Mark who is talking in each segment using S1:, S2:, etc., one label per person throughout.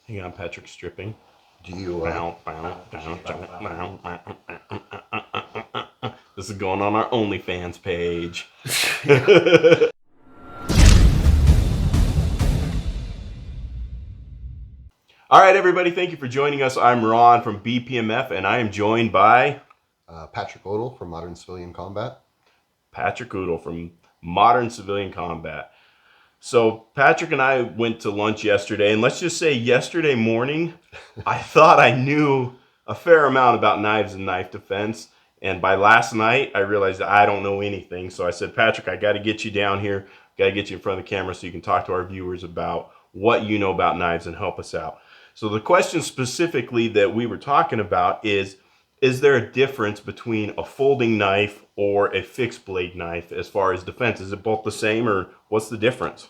S1: Hang on, Patrick stripping.
S2: Do you,
S1: This is going on our OnlyFans page.
S2: yeah.
S1: All right, everybody, thank you for joining us. I'm Ron from BPMF, and I am joined by
S2: Patrick Odle from Modern Civilian Combat.
S1: Patrick Odle from Modern Civilian Combat. So Patrick and I went to lunch yesterday, and let's just say yesterday morning, I thought I knew a fair amount about knives and knife defense. And by last night, I realized that I don't know anything. So I said, Patrick, I got to get you down here, got to get you in front of the camera so you can talk to our viewers about what you know about knives and help us out. So the question specifically that we were talking about is there a difference between a folding knife or a fixed blade knife as far as defense? Is it both the same or what's the difference?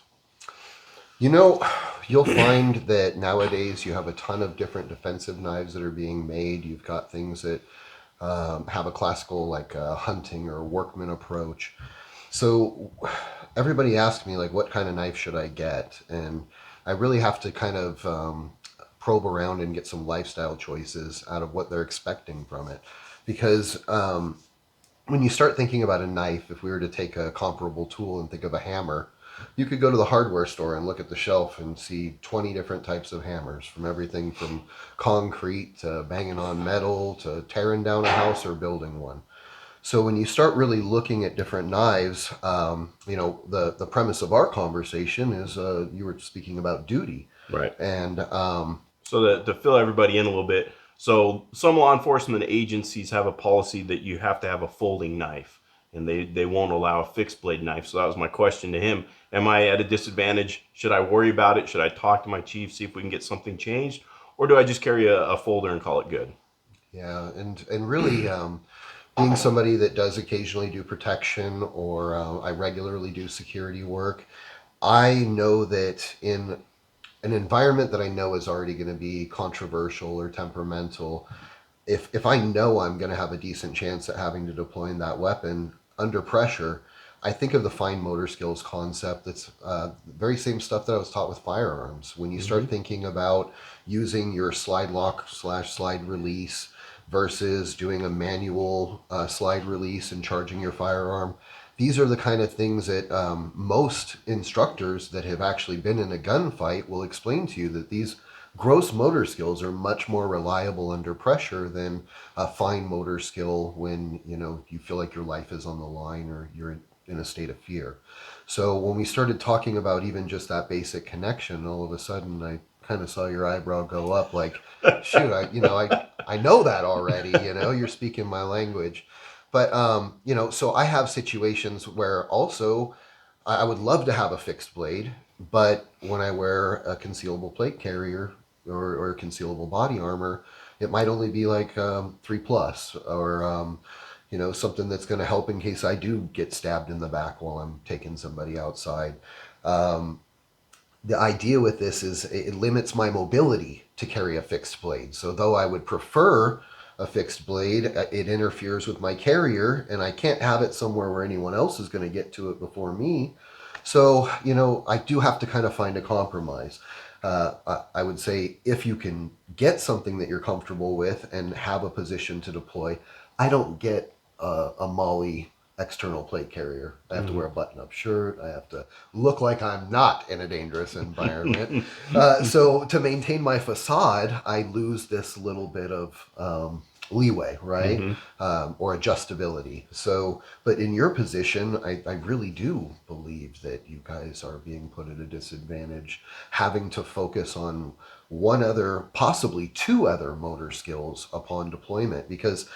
S2: You know, you'll find that nowadays you have a ton of different defensive knives that are being made. You've got things that have a classical, like hunting or workman approach. So everybody asks me, like, what kind of knife should I get? And I really have to kind of probe around and get some lifestyle choices out of what they're expecting from it. Because when you start thinking about a knife, if we were to take a comparable tool and think of a hammer, you could go to the hardware store and look at the shelf and see 20 different types of hammers, from everything from concrete to banging on metal to tearing down a house or building one. So when you start really looking at different knives, the premise of our conversation is you were speaking about duty.
S1: Right.
S2: And
S1: So to fill everybody in a little bit, so some law enforcement agencies have a policy that you have to have a folding knife, and they won't allow a fixed blade knife. So that was my question to him. Am I at a disadvantage? Should I worry about it? Should I talk to my chief, see if we can get something changed? Or do I just carry a folder and call it good?
S2: yeah, and really, being somebody that does occasionally do protection, or I regularly do security work, I know that in an environment that I know is already going to be controversial or temperamental, if I know I'm going to have a decent chance at having to deploy that weapon under pressure, I think of the fine motor skills concept. That's the very same stuff that I was taught with firearms. When you
S1: Mm-hmm.
S2: start thinking about using your slide lock slash slide release versus doing a manual slide release and charging your firearm, these are the kind of things that most instructors that have actually been in a gunfight will explain to you, that these gross motor skills are much more reliable under pressure than a fine motor skill when you feel like your life is on the line or you're in a state of fear. So when we started talking about even just that basic connection, all of a sudden I kind of saw your eyebrow go up, like, shoot, I know that already. You're speaking my language. But so I have situations where also I would love to have a fixed blade, but when I wear a concealable plate carrier or concealable body armor, it might only be like 3 plus, or something that's going to help in case I do get stabbed in the back while I'm taking somebody outside. Um, the idea with this is it limits my mobility to carry a fixed blade. So though I would prefer a fixed blade, it interferes with my carrier, and I can't have it somewhere where anyone else is going to get to it before me. So, I do have to kind of find a compromise. I would say if you can get something that you're comfortable with and have a position to deploy, I don't get a Molly external plate carrier. I have to wear a button-up shirt. I have to look like I'm not in a dangerous environment. So to maintain my facade, I lose this little bit of leeway, right?
S1: Mm-hmm.
S2: Or adjustability. So, but in your position, I really do believe that you guys are being put at a disadvantage, having to focus on one other, possibly two other motor skills upon deployment. Because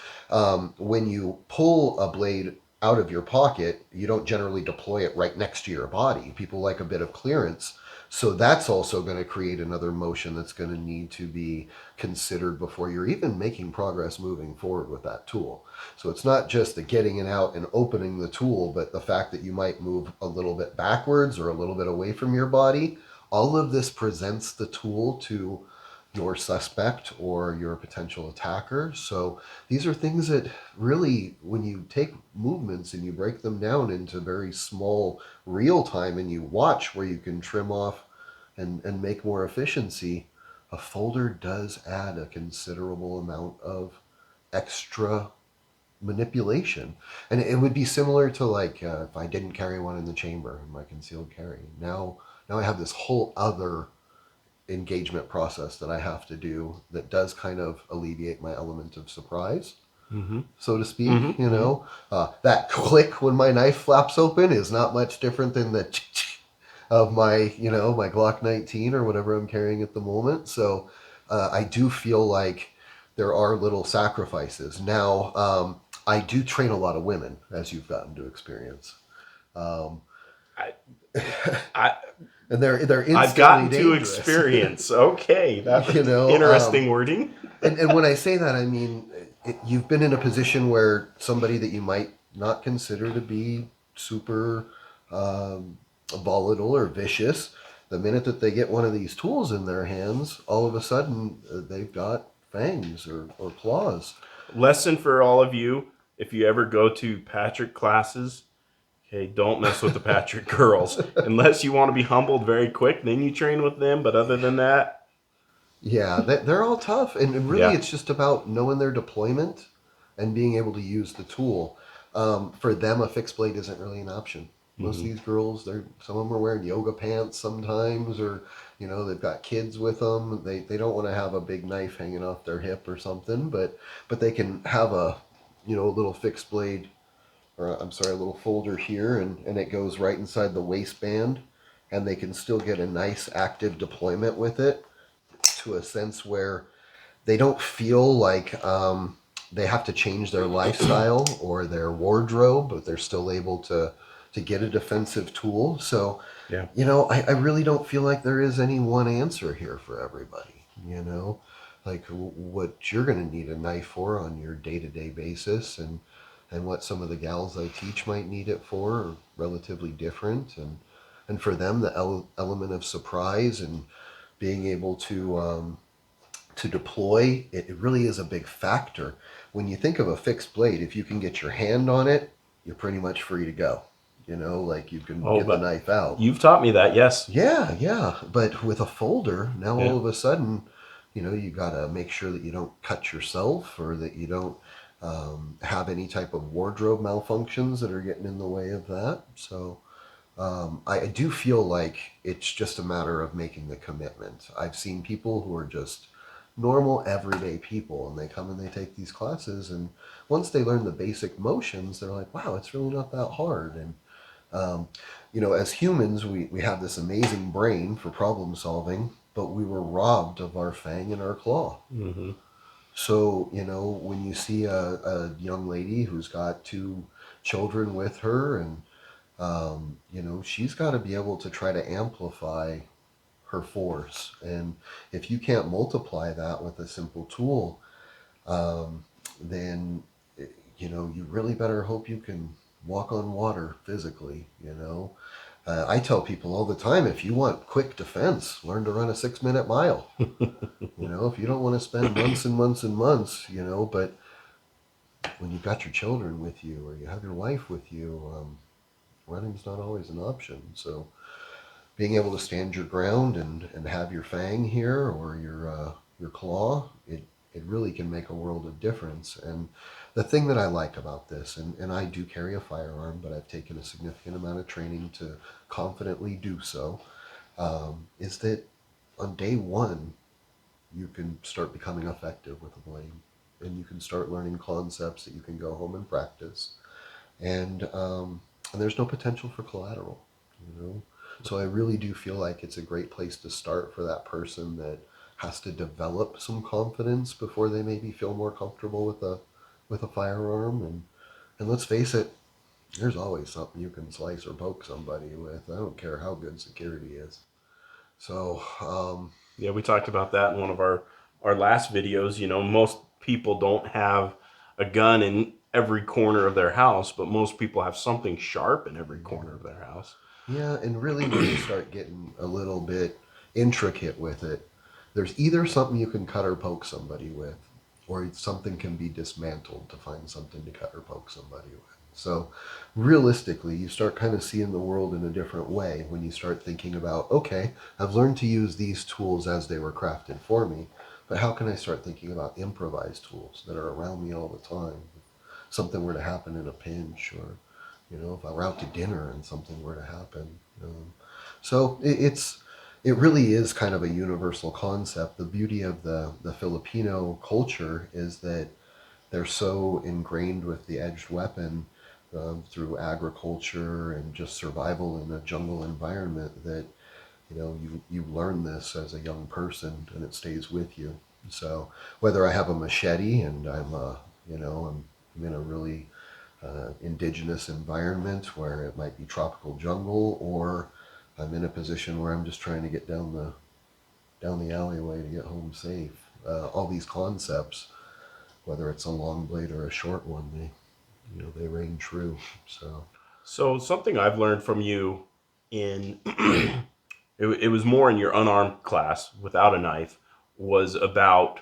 S2: when you pull a blade out of your pocket, you don't generally deploy it right next to your body. People like a bit of clearance. So that's also going to create another motion that's going to need to be considered before you're even making progress moving forward with that tool. So it's not just the getting it out and opening the tool, but the fact that you might move a little bit backwards or a little bit away from your body. All of this presents the tool to your suspect or your potential attacker. So these are things that really, when you take movements and you break them down into very small real time and you watch where you can trim off and make more efficiency, a folder does add a considerable amount of extra manipulation. And it would be similar to like if I didn't carry one in the chamber in my concealed carry. Now I have this whole other engagement process that I have to do that does kind of alleviate my element of surprise, so to speak. That click when my knife flaps open is not much different than the of my, my Glock 19 or whatever I'm carrying at the moment. So I do feel like there are little sacrifices. Now, I do train a lot of women, as you've gotten to experience.
S1: I, I,
S2: And they're instantly
S1: I've gotten
S2: dangerous.
S1: to experience. Okay, that's interesting wording.
S2: and when I say that, I mean, you've been in a position where somebody that you might not consider to be super volatile or vicious, the minute that they get one of these tools in their hands, all of a sudden they've got fangs or claws.
S1: Lesson for all of you: if you ever go to Patrick classes, okay, don't mess with the Patrick girls unless you want to be humbled very quick. Then you train with them. But other than that,
S2: yeah, they're all tough, and really, it's just about knowing their deployment and being able to use the tool. For them, a fixed blade isn't really an option. Most of these girls, some of them are wearing yoga pants sometimes, or they've got kids with them. They don't want to have a big knife hanging off their hip or something, but they can have a little fixed blade, or I'm sorry, a little folder here, and it goes right inside the waistband, and they can still get a nice active deployment with it, to a sense where they don't feel like they have to change their lifestyle or their wardrobe, but they're still able to get a defensive tool. So,
S1: yeah,
S2: I really don't feel like there is any one answer here for everybody. Like what you're going to need a knife for on your day-to-day basis, and what some of the gals I teach might need it for are relatively different. And for them, the element of surprise and being able to deploy, it really is a big factor. When you think of a fixed blade, if you can get your hand on it, you're pretty much free to go. Like you can get the knife out.
S1: You've taught me that, yes.
S2: Yeah. But with a folder, now
S1: Yeah.
S2: all of a sudden, you got to make sure that you don't cut yourself, or that you don't have any type of wardrobe malfunctions that are getting in the way of that. So I do feel like it's just a matter of making the commitment. I've seen people who are just normal, everyday people, and they come and they take these classes, and once they learn the basic motions, they're like, wow, it's really not that hard. And as humans, we have this amazing brain for problem solving, but we were robbed of our fang and our claw. So, when you see a young lady who's got 2 children with her, and she's got to be able to try to amplify her force. And if you can't multiply that with a simple tool, then, you really better hope you can walk on water physically. I tell people all the time, if you want quick defense, learn to run a 6-minute mile. If you don't want to spend months and months and months, but when you've got your children with you, or you have your wife with you, running's not always an option. So being able to stand your ground and have your fang here, or your claw, it really can make a world of difference. And the thing that I like about this, and I do carry a firearm, but I've taken a significant amount of training to confidently do so, is that on day one, you can start becoming effective with a blade, and you can start learning concepts that you can go home and practice. And there's no potential for collateral, So I really do feel like it's a great place to start for that person that has to develop some confidence before they maybe feel more comfortable with a firearm. And let's face it, there's always something you can slice or poke somebody with. I don't care how good security is. So
S1: Yeah, we talked about that in one of our last videos. Most people don't have a gun in every corner of their house, but most people have something sharp in every corner of their house.
S2: Yeah, and really when you start getting a little bit intricate with it, there's either something you can cut or poke somebody with, or something can be dismantled to find something to cut or poke somebody with. So realistically, you start kind of seeing the world in a different way when you start thinking about, okay, I've learned to use these tools as they were crafted for me, but how can I start thinking about improvised tools that are around me all the time? If something were to happen in a pinch, or if I were out to dinner and something were to happen. So it really is kind of a universal concept. The beauty of the Filipino culture is that they're so ingrained with the edged weapon through agriculture and just survival in a jungle environment that you learn this as a young person and it stays with you. So whether I have a machete and I'm in a really indigenous environment where it might be tropical jungle, or I'm in a position where I'm just trying to get down the alleyway to get home safe. All these concepts, whether it's a long blade or a short one, they ring true.
S1: So something I've learned from you in it was more in your unarmed class without a knife, was about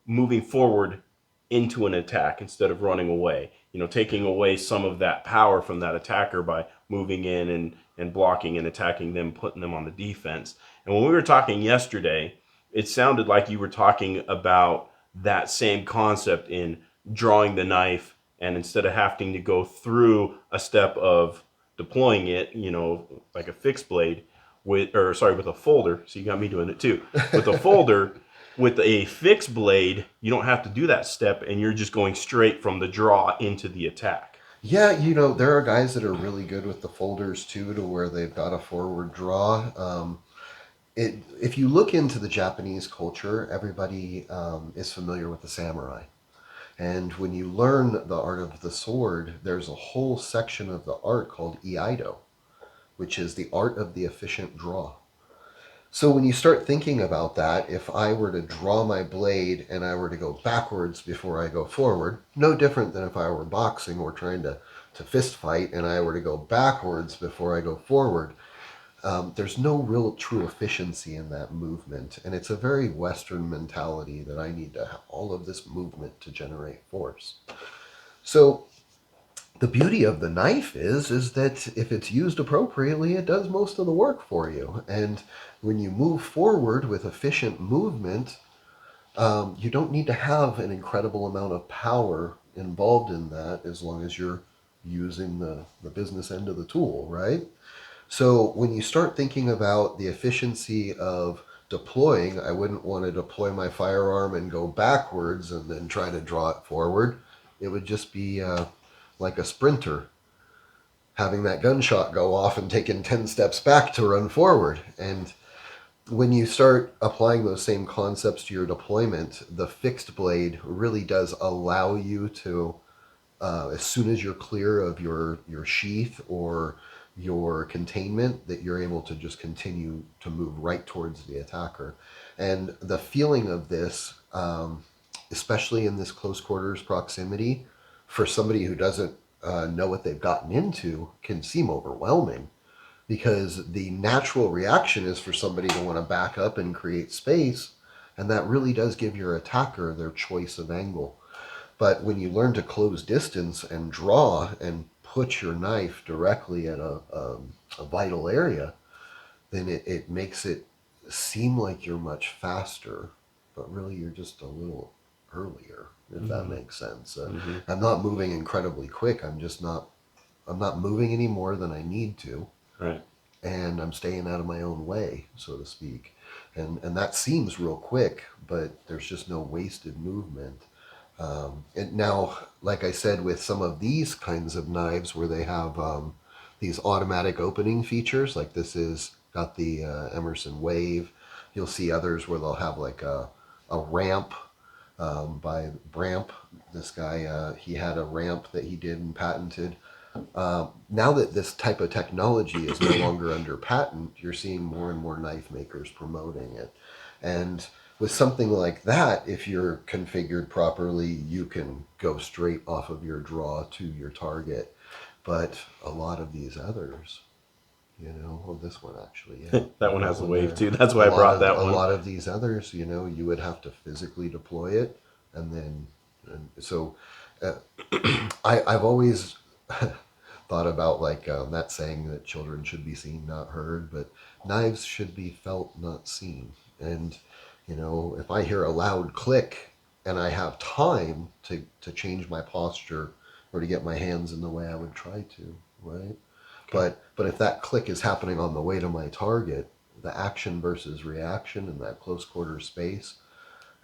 S1: moving forward into an attack instead of running away. Taking away some of that power from that attacker by moving in and blocking and attacking them, putting them on the defense. And when we were talking yesterday, it sounded like you were talking about that same concept in drawing the knife, and instead of having to go through a step of deploying it, like a fixed blade with a folder. So you got me doing it too. With a folder, with a fixed blade, you don't have to do that step, and you're just going straight from the draw into the attack.
S2: Yeah, there are guys that are really good with the folders too, to where they've got a forward draw. If you look into the Japanese culture, everybody is familiar with the samurai. And when you learn the art of the sword, there's a whole section of the art called iaido, which is the art of the efficient draw. So when you start thinking about that, if I were to draw my blade and I were to go backwards before I go forward, no different than if I were boxing or trying to fist fight and I were to go backwards before I go forward, there's no real true efficiency in that movement. And it's a very Western mentality that I need to have all of this movement to generate force. So the beauty of the knife is that if it's used appropriately, it does most of the work for you. And when you move forward with efficient movement, you don't need to have an incredible amount of power involved in that, as long as you're using the business end of the tool, right? So when you start thinking about the efficiency of deploying, I wouldn't want to deploy my firearm and go backwards and then try to draw it forward. It would just be like a sprinter having that gunshot go off and taking 10 steps back to run forward. And when you start applying those same concepts to your deployment, the fixed blade really does allow you to, as soon as you're clear of your sheath or your containment, that you're able to just continue to move right towards the attacker. And the feeling of this, especially in this close quarters proximity, for somebody who doesn't know what they've gotten into, can seem overwhelming, because the natural reaction is for somebody to want to back up and create space, and that really does give your attacker their choice of angle. But when you learn to close distance and draw and put your knife directly at a vital area, then it makes it seem like you're much faster, but really you're just a little earlier, if that makes sense. I'm not moving incredibly quick. I'm not moving any more than I need to.
S1: Right.
S2: And I'm staying out of my own way, so to speak. And that seems real quick, but there's just no wasted movement. And now, like I said, with some of these kinds of knives where they have these automatic opening features, like this is got the Emerson Wave. You'll see others where they'll have like a ramp by Bramp. This guy, he had a ramp that he did and patented. Now that this type of technology is no longer under patent, you're seeing more and more knife makers promoting it. And with something like that, if you're configured properly, you can go straight off of your draw to your target. But a lot of these others, this one actually, yeah.
S1: That one has a wave too. That's why I brought that one.
S2: A lot of these others, you would have to physically deploy it. And then, I've always thought about like that saying that children should be seen, not heard, but knives should be felt, not seen. And if I hear a loud click and I have time to change my posture or to get my hands in the way I would try to, right?
S1: Okay.
S2: But if that click is happening on the way to my target, the action versus reaction in that close quarter space,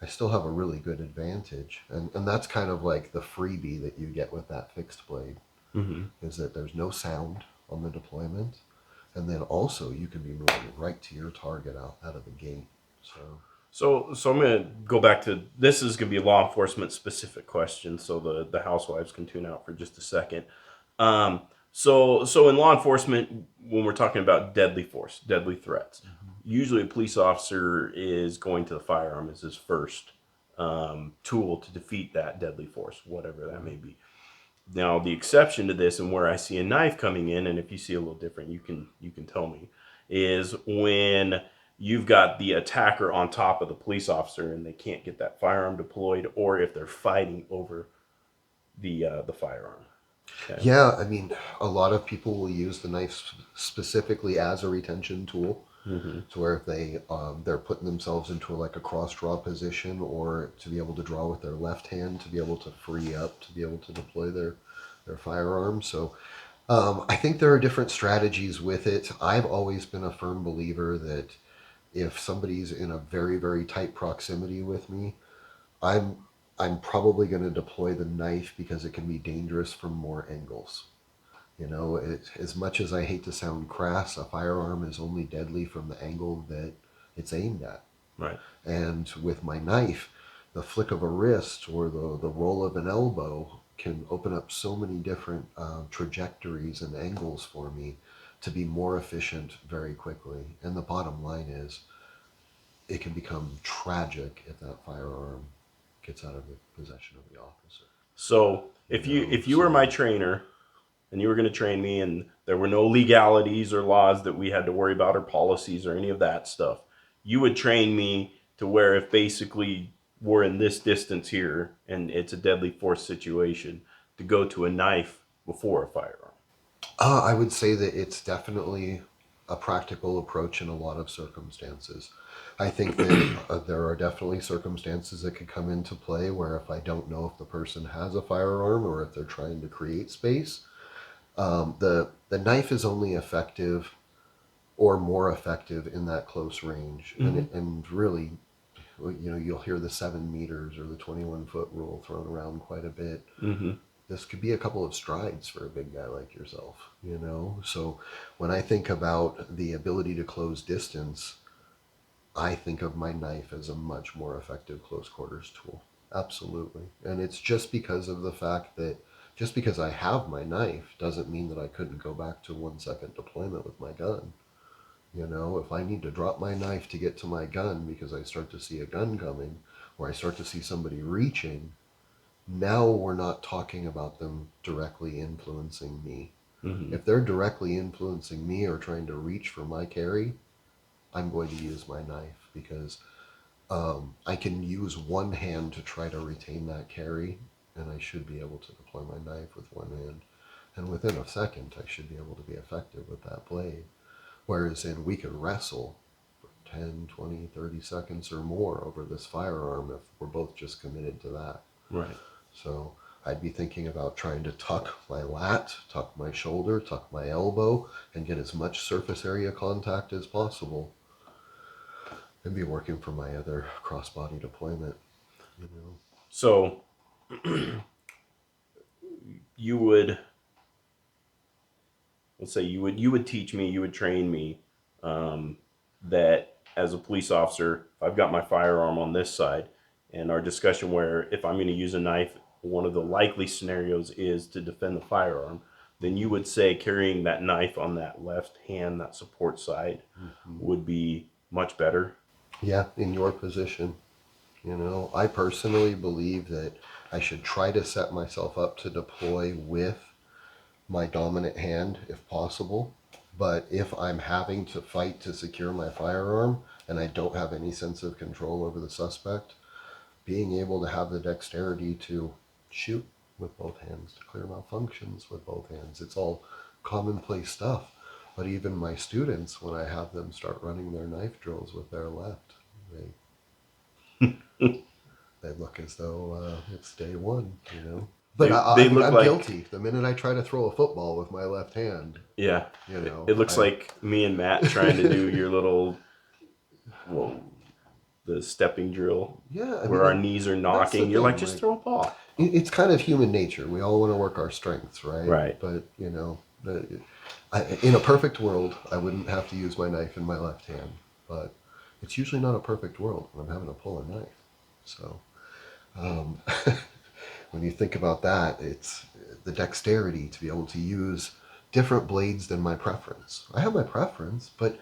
S2: I still have a really good advantage. And that's kind of like the freebie that you get with that fixed blade,
S1: Mm-hmm.
S2: is that there's no sound on the deployment. And then also you can be moving right to your target out of the gate.
S1: So I'm going to go back to, this is going to be a law enforcement specific question, so the housewives can tune out for just a second. Um, so in law enforcement, when we're talking about deadly force, deadly threats, usually a police officer is going to the firearm as his first tool to defeat that deadly force, whatever that may be. Now, the exception to this, and where I see a knife coming in, and if you see a little different, you can tell me, is when you've got the attacker on top of the police officer and they can't get that firearm deployed, or if they're fighting over the firearm. Okay.
S2: Yeah, I mean, a lot of people will use the knife specifically as a retention tool.
S1: Mm-hmm.
S2: To where if they're putting themselves into like a cross draw position, or to be able to draw with their left hand to be able to free up to be able to deploy their firearm. So I think there are different strategies with it. I've always been a firm believer that if somebody's in a very, very tight proximity with me, I'm I'm probably going to deploy the knife because it can be dangerous from more angles. As much as I hate to sound crass, a firearm is only deadly from the angle that it's aimed at.
S1: Right.
S2: And with my knife, the flick of a wrist or the roll of an elbow can open up so many different trajectories and angles for me to be more efficient very quickly. And the bottom line is, it can become tragic if that firearm gets out of the possession of the officer.
S1: So if you were
S2: So
S1: my trainer and you were going to train me, and there were no legalities or laws that we had to worry about or policies or any of that stuff, you would train me to where if basically we're in this distance here and it's a deadly force situation, to go to a knife before a firearm.
S2: I would say that it's definitely a practical approach in a lot of circumstances. I think that there are definitely circumstances that could come into play where if I don't know if the person has a firearm or if they're trying to create space, the knife is only effective or more effective in that close range.
S1: Mm-hmm.
S2: And really, you'll hear the 7 meters or the 21-foot rule thrown around quite a bit.
S1: Mm-hmm.
S2: This could be a couple of strides for a big guy like yourself. So when I think about the ability to close distance, I think of my knife as a much more effective close quarters tool. Absolutely. And it's just because of the fact that just because I have my knife doesn't mean that I couldn't go back to 1 second deployment with my gun. If I need to drop my knife to get to my gun because I start to see a gun coming or I start to see somebody reaching, now we're not talking about them directly influencing me.
S1: Mm-hmm.
S2: If they're directly influencing me or trying to reach for my carry, I'm going to use my knife because I can use one hand to try to retain that carry, and I should be able to deploy my knife with one hand. And within a second, I should be able to be effective with that blade. Whereas we could wrestle for 10, 20, 30 seconds or more over this firearm if we're both just committed to that.
S1: Right.
S2: So I'd be thinking about trying to tuck my lat, tuck my shoulder, tuck my elbow, and get as much surface area contact as possible, and be working for my other cross-body deployment.
S1: So you would, let's say you would teach me, you would train me, that as a police officer, if I've got my firearm on this side, and our discussion where if I'm going to use a knife, one of the likely scenarios is to defend the firearm, then you would say carrying that knife on that left hand, that support side, would be much better.
S2: Yeah, in your position. I personally believe that I should try to set myself up to deploy with my dominant hand if possible. But if I'm having to fight to secure my firearm and I don't have any sense of control over the suspect, being able to have the dexterity to shoot with both hands, to clear malfunctions with both hands. It's all commonplace stuff. But even my students, when I have them start running their knife drills with their left, they look as though it's day one, you know. But
S1: They look
S2: I'm
S1: like,
S2: guilty. The minute I try to throw a football with my left hand,
S1: yeah.
S2: you know,
S1: It looks like me and Matt trying to do your little, well, the stepping drill
S2: yeah, I
S1: where our
S2: mean,
S1: knees are
S2: that's the
S1: knocking. You're like,
S2: thing.
S1: just
S2: Like,
S1: throw a ball.
S2: it's kind of human nature. We all want to work our strengths, right?
S1: Right.
S2: But you know, in a perfect world, I wouldn't have to use my knife in my left hand. But it's usually not a perfect world when I'm having to pull a knife. So um, when you think about that, it's the dexterity to be able to use different blades than my preference. I have my preference, but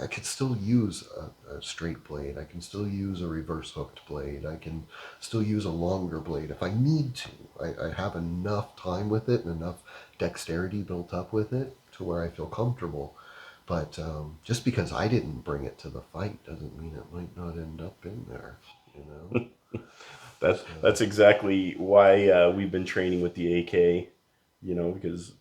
S2: I could still use a straight blade. I can still use a reverse hooked blade. I can still use a longer blade if I need to. I have enough time with it and enough dexterity built up with it to where I feel comfortable. But just because I didn't bring it to the fight doesn't mean it might not end up in there, you know? So,
S1: That's exactly why we've been training with the AK, you know, because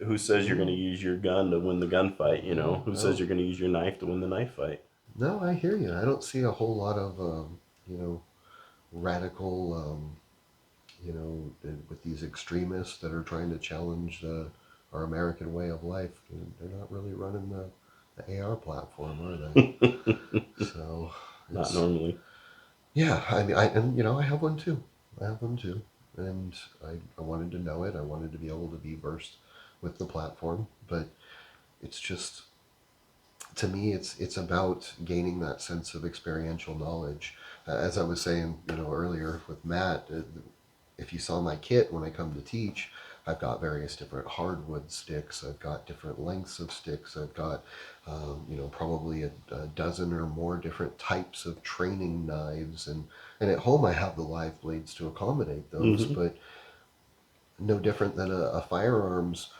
S1: who says you're going to use your gun to win the gunfight, you know? Who says
S2: no.
S1: you're going to use your knife to win the knife fight?
S2: No, I hear you. I don't see a whole lot of, you know, radical you know, with these extremists that are trying to challenge our American way of life. They're not really running the AR platform, are they? So
S1: Not
S2: it's,
S1: normally.
S2: yeah. I mean, and you know, I have one too. I have one too, and I wanted to know it. I wanted to be able to be versed with the platform, but it's just, to me, it's about gaining that sense of experiential knowledge. As I was saying, you know, earlier with Matt, if you saw my kit when I come to teach, I've got various different hardwood sticks. I've got different lengths of sticks. I've got, you know, probably a dozen or more different types of training knives. And at home, I have the live blades to accommodate those.
S1: Hmm.
S2: But no different than a firearms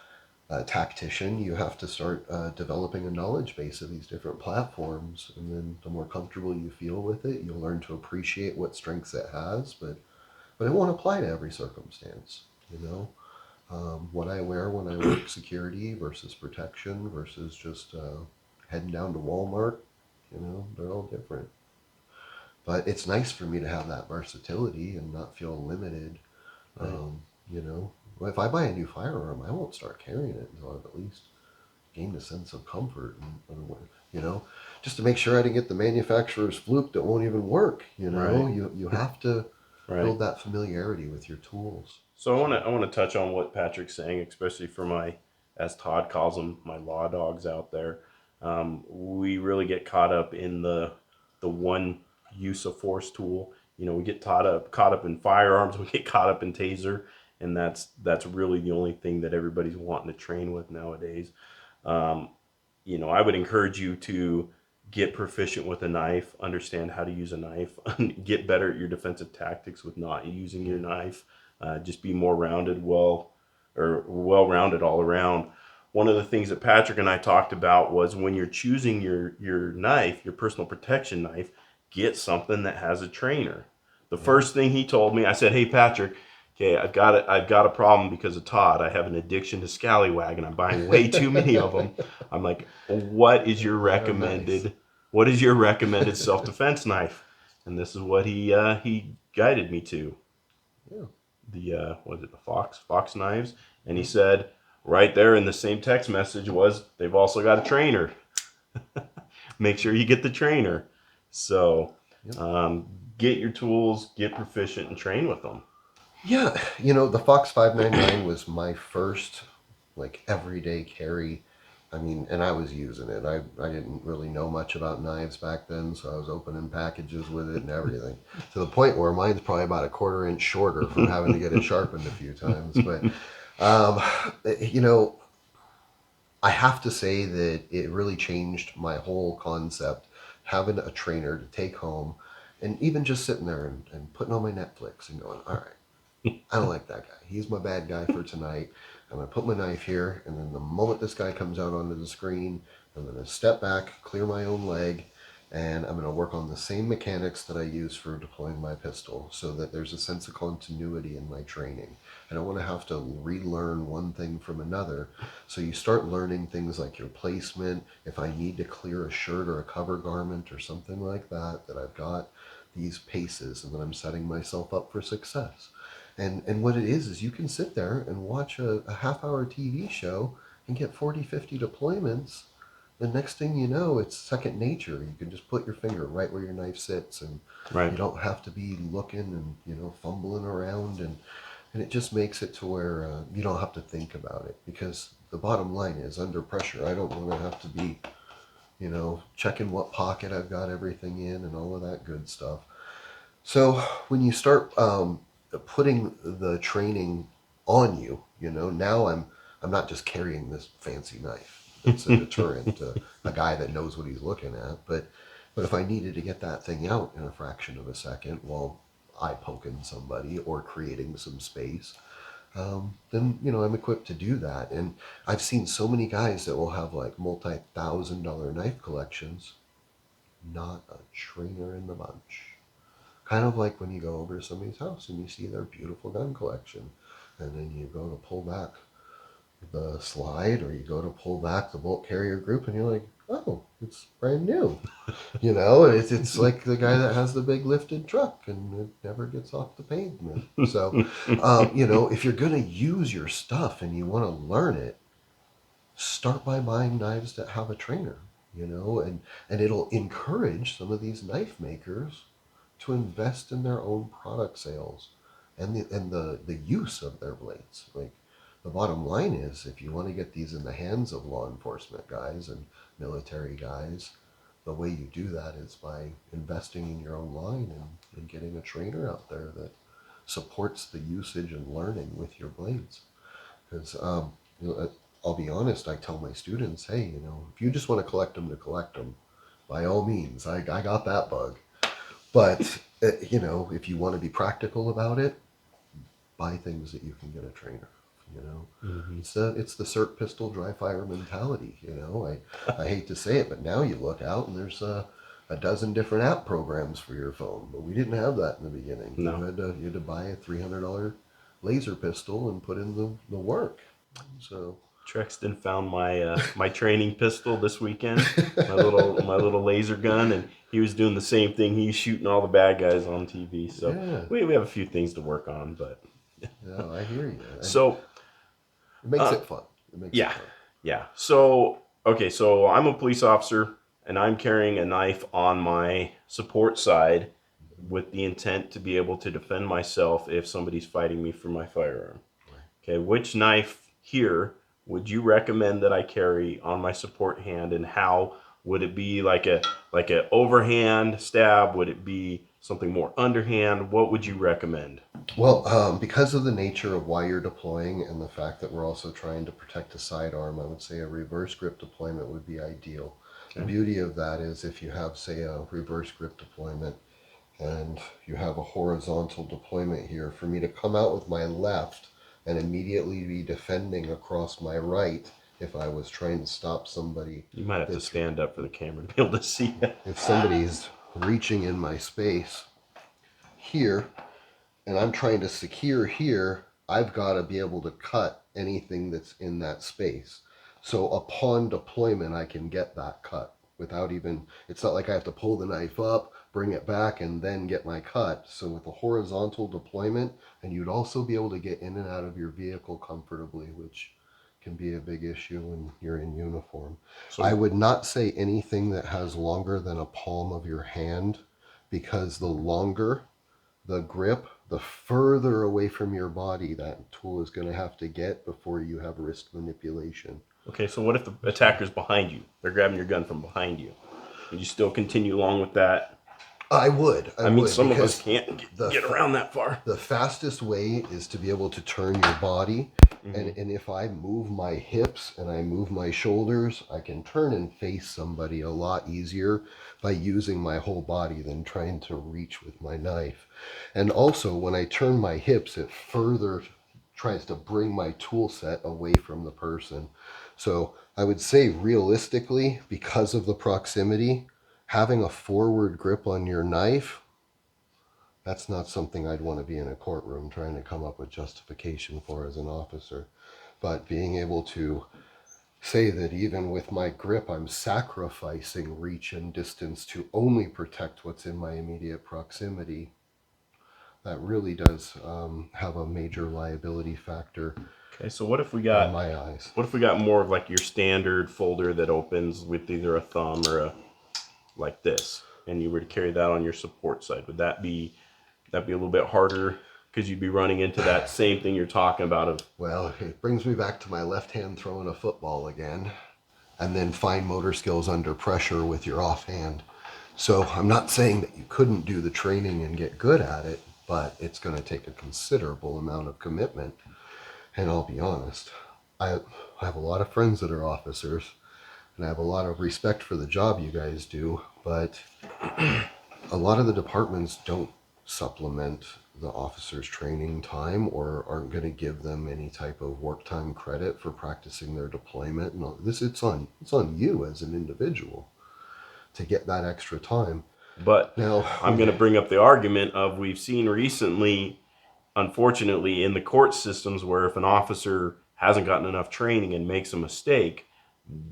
S2: tactician, you have to start developing a knowledge base of these different platforms. And then the more comfortable you feel with it, you'll learn to appreciate what strengths it has. But it won't apply to every circumstance, you know. What I wear when I work security versus protection versus just heading down to Walmart, you know, they're all different. But it's nice for me to have that versatility and not feel limited.
S1: Right.
S2: You know, if I buy a new firearm, I won't start carrying it until I've at least gained a sense of comfort you know, just to make sure I didn't get the manufacturer's fluke that won't even work. You know,
S1: Right.
S2: you have to
S1: Right.
S2: build that familiarity with your tools.
S1: So
S2: So
S1: I want to touch on what Patrick's saying, especially for my, as Todd calls them, my law dogs out there. We really get caught up in the one use of force tool. You know, we get caught up in firearms, we get caught up in taser, and that's really the only thing that everybody's wanting to train with nowadays. Um, you know, I would encourage you to get proficient with a knife, understand how to use a knife, get better at your defensive tactics with not using your knife, just be more rounded, well rounded all around. One of the things that Patrick and I talked about was when you're choosing your knife, your personal protection knife, get something that has a trainer. The
S2: yeah,
S1: first thing he told me, I said, "Hey Patrick, okay, I've got a problem because of Todd. I have an addiction to Scallywag, and I'm buying way too many of them." I'm like, "What is your
S2: they're nice.
S1: recommended? What is your recommended self defense knife?" And this is what he guided me to,
S2: Yeah,
S1: the was it the Fox knives, and he
S2: yeah,
S1: said right there in the same text message was they've also got a trainer. Make sure you get the trainer. So
S2: yeah.
S1: um, get your tools, get proficient, and train with them.
S2: Yeah, you know, the Fox 599 was my first like everyday carry. I mean, and I was using it. I didn't really know much about knives back then, so I was opening packages with it and everything. To the point where mine's probably about a quarter inch shorter from having to get it sharpened a few times. But um, you know, I have to say that it really changed my whole concept having a trainer to take home and even just sitting there and putting on my Netflix and going, all right, I don't like that guy. He's my bad guy for tonight. I'm going to put my knife here, and then the moment this guy comes out onto the screen, I'm going to step back, clear my own leg, And I'm going to work on the same mechanics that I use for deploying my pistol so that there's a sense of continuity in my training. I don't want to have to relearn one thing from another. So you start learning things like your placement. If I need to clear a shirt or a cover garment or something like that, that I've got these paces and that I'm setting myself up for success. And what it is you can sit there and watch a half-hour TV show and get 40, 50 deployments. The next thing you know, it's second nature. You can just put your finger right where your knife sits, and
S1: Right.
S2: you don't have to be looking and fumbling around, and it just makes it to where you don't have to think about it, because the bottom line is, under pressure, I don't want to have to be checking what pocket I've got everything in and all of that good stuff. So when you start putting the training on you, now I'm not just carrying this fancy knife. It's a deterrent to a guy that knows what he's looking at. But if I needed to get that thing out in a fraction of a second while eye poking somebody or creating some space, then I'm equipped to do that. And I've seen so many guys that will have like multi-$1,000 knife collections, not a trainer in the bunch. Kind of like when you go over to somebody's house and you see their beautiful gun collection, and then you go to pull back the slide or you go to pull back the bolt carrier group, and you're like, oh, it's brand new. It's like the guy that has the big lifted truck and it never gets off the pavement. So, if you're going to use your stuff and you want to learn it, start by buying knives that have a trainer, and it'll encourage some of these knife makers to invest in their own product sales and the use of their blades. Like, the bottom line is, if you want to get these in the hands of law enforcement guys and military guys, the way you do that is by investing in your own line and getting a trainer out there that supports the usage and learning with your blades. Because I'll be honest, I tell my students, hey, if you just want to collect them to collect them, by all means, I got that bug. But, if you want to be practical about it, buy things that you can get a trainer.
S1: Mm-hmm.
S2: It's the CERT pistol dry fire mentality. I hate to say it, but now you look out and there's a dozen different app programs for your phone. But we didn't have that in the beginning.
S1: No.
S2: You had to buy a $300 laser pistol and put in the work. So
S1: Trexton found my my training pistol this weekend, my little laser gun, and he was doing the same thing. He's shooting all the bad guys on TV. So
S2: yeah,
S1: we have a few things to work on, but
S2: no, I hear you.
S1: So
S2: it makes it fun. It makes
S1: yeah,
S2: it fun.
S1: yeah. So okay, so I'm a police officer and I'm carrying a knife on my support side with the intent to be able to defend myself if somebody's fighting me for my firearm. Okay, which knife here would you recommend that I carry on my support hand, and how would it be? Like a overhand stab? Would it be something more underhand? What would you recommend?
S2: Well, because of the nature of why you're deploying and the fact that we're also trying to protect a sidearm, I would say a reverse grip deployment would be ideal. Okay. The beauty of that is, if you have, say, a reverse grip deployment and you have a horizontal deployment here, for me to come out with my left and immediately be defending across my right, if I was trying to stop somebody.
S1: You might have to stand up for the camera to be able to see it.
S2: If somebody's reaching in my space here, and I'm trying to secure here, I've got to be able to cut anything that's in that space. So upon deployment, I can get that cut without even, it's not like I have to pull the knife up, bring it back, and then get my cut. So with a horizontal deployment, and you'd also be able to get in and out of your vehicle comfortably, which can be a big issue when you're in uniform. So I would not say anything that has longer than a palm of your hand, because the longer the grip, the further away from your body that tool is going to have to get before you have wrist manipulation.
S1: Okay, so what if the attacker's behind you? They're grabbing your gun from behind you. Would you still continue along with that?
S2: I would.
S1: I mean, some of us can't get around that far.
S2: The fastest way is to be able to turn your body. Mm-hmm. And if I move my hips and I move my shoulders, I can turn and face somebody a lot easier by using my whole body than trying to reach with my knife. And also, when I turn my hips, it further tries to bring my tool set away from the person. So I would say, realistically, because of the proximity, having a forward grip on your knife, that's not something I'd want to be in a courtroom trying to come up with justification for as an officer. But being able to say that even with my grip, I'm sacrificing reach and distance to only protect what's in my immediate proximity, that really does have a major liability factor.
S1: Okay, so what if we
S2: in
S1: got
S2: my eyes.
S1: what if we got more of like your standard folder that opens with either a thumb or a like this, and you were to carry that on your support side? Would that be a little bit harder because you'd be running into that same thing you're talking about of
S2: Well, it brings me back to my left hand throwing a football again, and then fine motor skills under pressure with your offhand. So I'm not saying that you couldn't do the training and get good at it, but it's going to take a considerable amount of commitment. And I'll be honest, I have a lot of friends that are officers, and I have a lot of respect for the job you guys do, but a lot of the departments don't supplement the officers' training time or aren't going to give them any type of work time credit for practicing their deployment. And all this, it's on you as an individual to get that extra time.
S1: but
S2: Now,
S1: I'm going to bring up the argument of we've seen recently, unfortunately, in the court systems where if an officer hasn't gotten enough training and makes a mistake,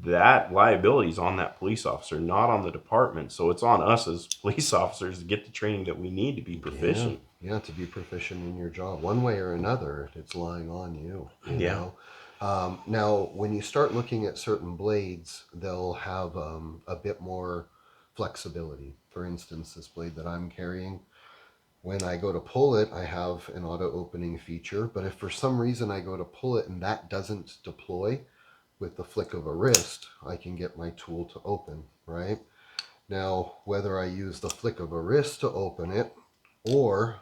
S1: that liability is on that police officer, not on the department. So it's on us as police officers to get the training that we need to be proficient.
S2: Yeah, to be proficient in your job, one way or another, it's lying on you. You
S1: Yeah.
S2: know. Now, when you start looking at certain blades, they'll have a bit more flexibility. For instance, this blade that I'm carrying, when I go to pull it, I have an auto opening feature. But if for some reason I go to pull it and that doesn't deploy, with the flick of a wrist, I can get my tool to open, right? Now, whether I use the flick of a wrist to open it or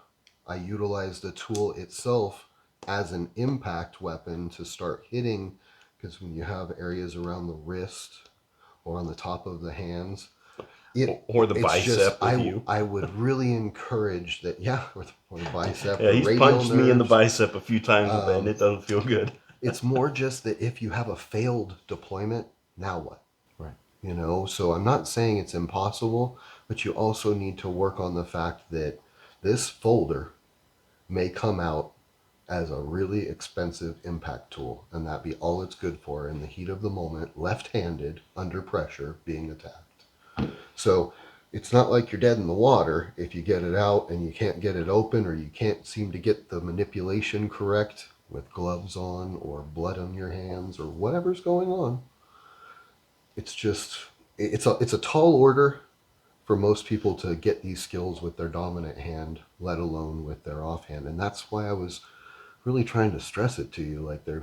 S2: I utilize the tool itself as an impact weapon to start hitting, because when you have areas around the wrist or on the top of the hands,
S1: or the bicep with you.
S2: I would really encourage that, or the bicep,
S1: Yeah,
S2: the
S1: he's
S2: radial
S1: punched me in the
S2: nerves.
S1: bicep a few times with it, and it doesn't feel good.
S2: It's more just that if you have a failed deployment, now what?
S1: Right.
S2: You know, so I'm not saying it's impossible, but you also need to work on the fact that this folder may come out as a really expensive impact tool, and that be all it's good for in the heat of the moment, left-handed, under pressure, being attacked. So it's not like you're dead in the water if you get it out and you can't get it open, or you can't seem to get the manipulation correct with gloves on or blood on your hands or whatever's going on. It's just it's a tall order for most people to get these skills with their dominant hand, let alone with their offhand. And that's why I was really trying to stress it to you, like they're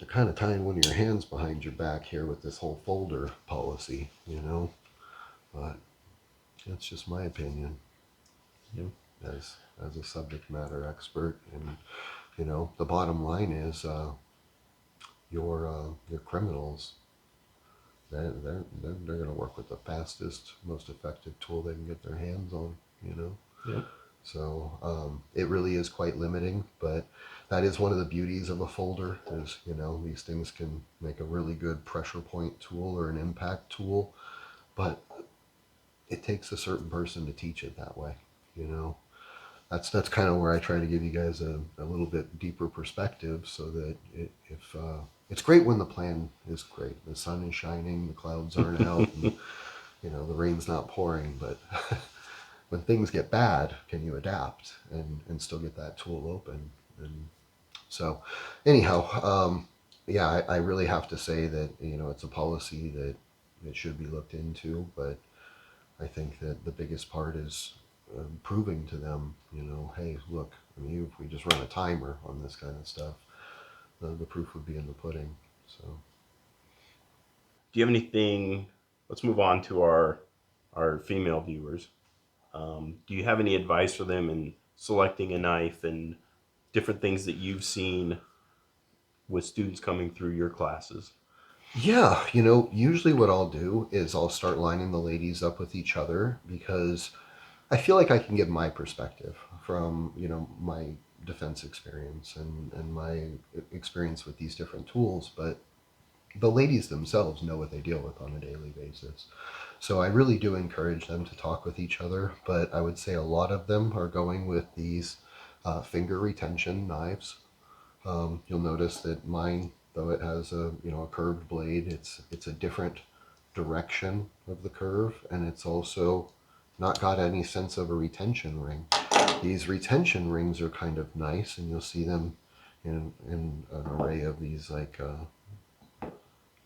S2: kind of tying one of your hands behind your back here with this whole folder policy, you know. But that's just my opinion.
S1: Yeah.
S2: As a subject matter expert. And you know, the bottom line is your criminals, they're going to work with the fastest, most effective tool they can get their hands on, you know.
S1: Yeah.
S2: So it really is quite limiting, but that is one of the beauties of a folder is, you know, these things can make a really good pressure point tool or an impact tool, but it takes a certain person to teach it that way, you know. That's kind of where I try to give you guys a little bit deeper perspective, so that if it's great when the plan is great, the sun is shining, the clouds aren't out, and you know the rain's not pouring. But when things get bad, can you adapt and still get that tool open? And so, anyhow, yeah, I really have to say that, you know, it's a policy that it should be looked into, but I think that the biggest part is proving to them, you know, hey, look, I mean, if we just run a timer on this kind of stuff, the proof would be in the pudding. So,
S1: Do you have anything? Let's move on to our female viewers. Do you have any advice for them in selecting a knife and different things that you've seen with students coming through your classes?
S2: yeah, you know, usually what I'll do is I'll start lining the ladies up with each other, because I feel like I can give my perspective from, you know, my defense experience and my experience with these different tools. But the ladies themselves know what they deal with on a daily basis. So I really do encourage them to talk with each other, but I would say a lot of them are going with these finger retention knives. You'll notice that mine, though it has a curved blade, it's a different direction of the curve, and it's also not got any sense of a retention ring. These retention rings are kind of nice, and you'll see them in an array of these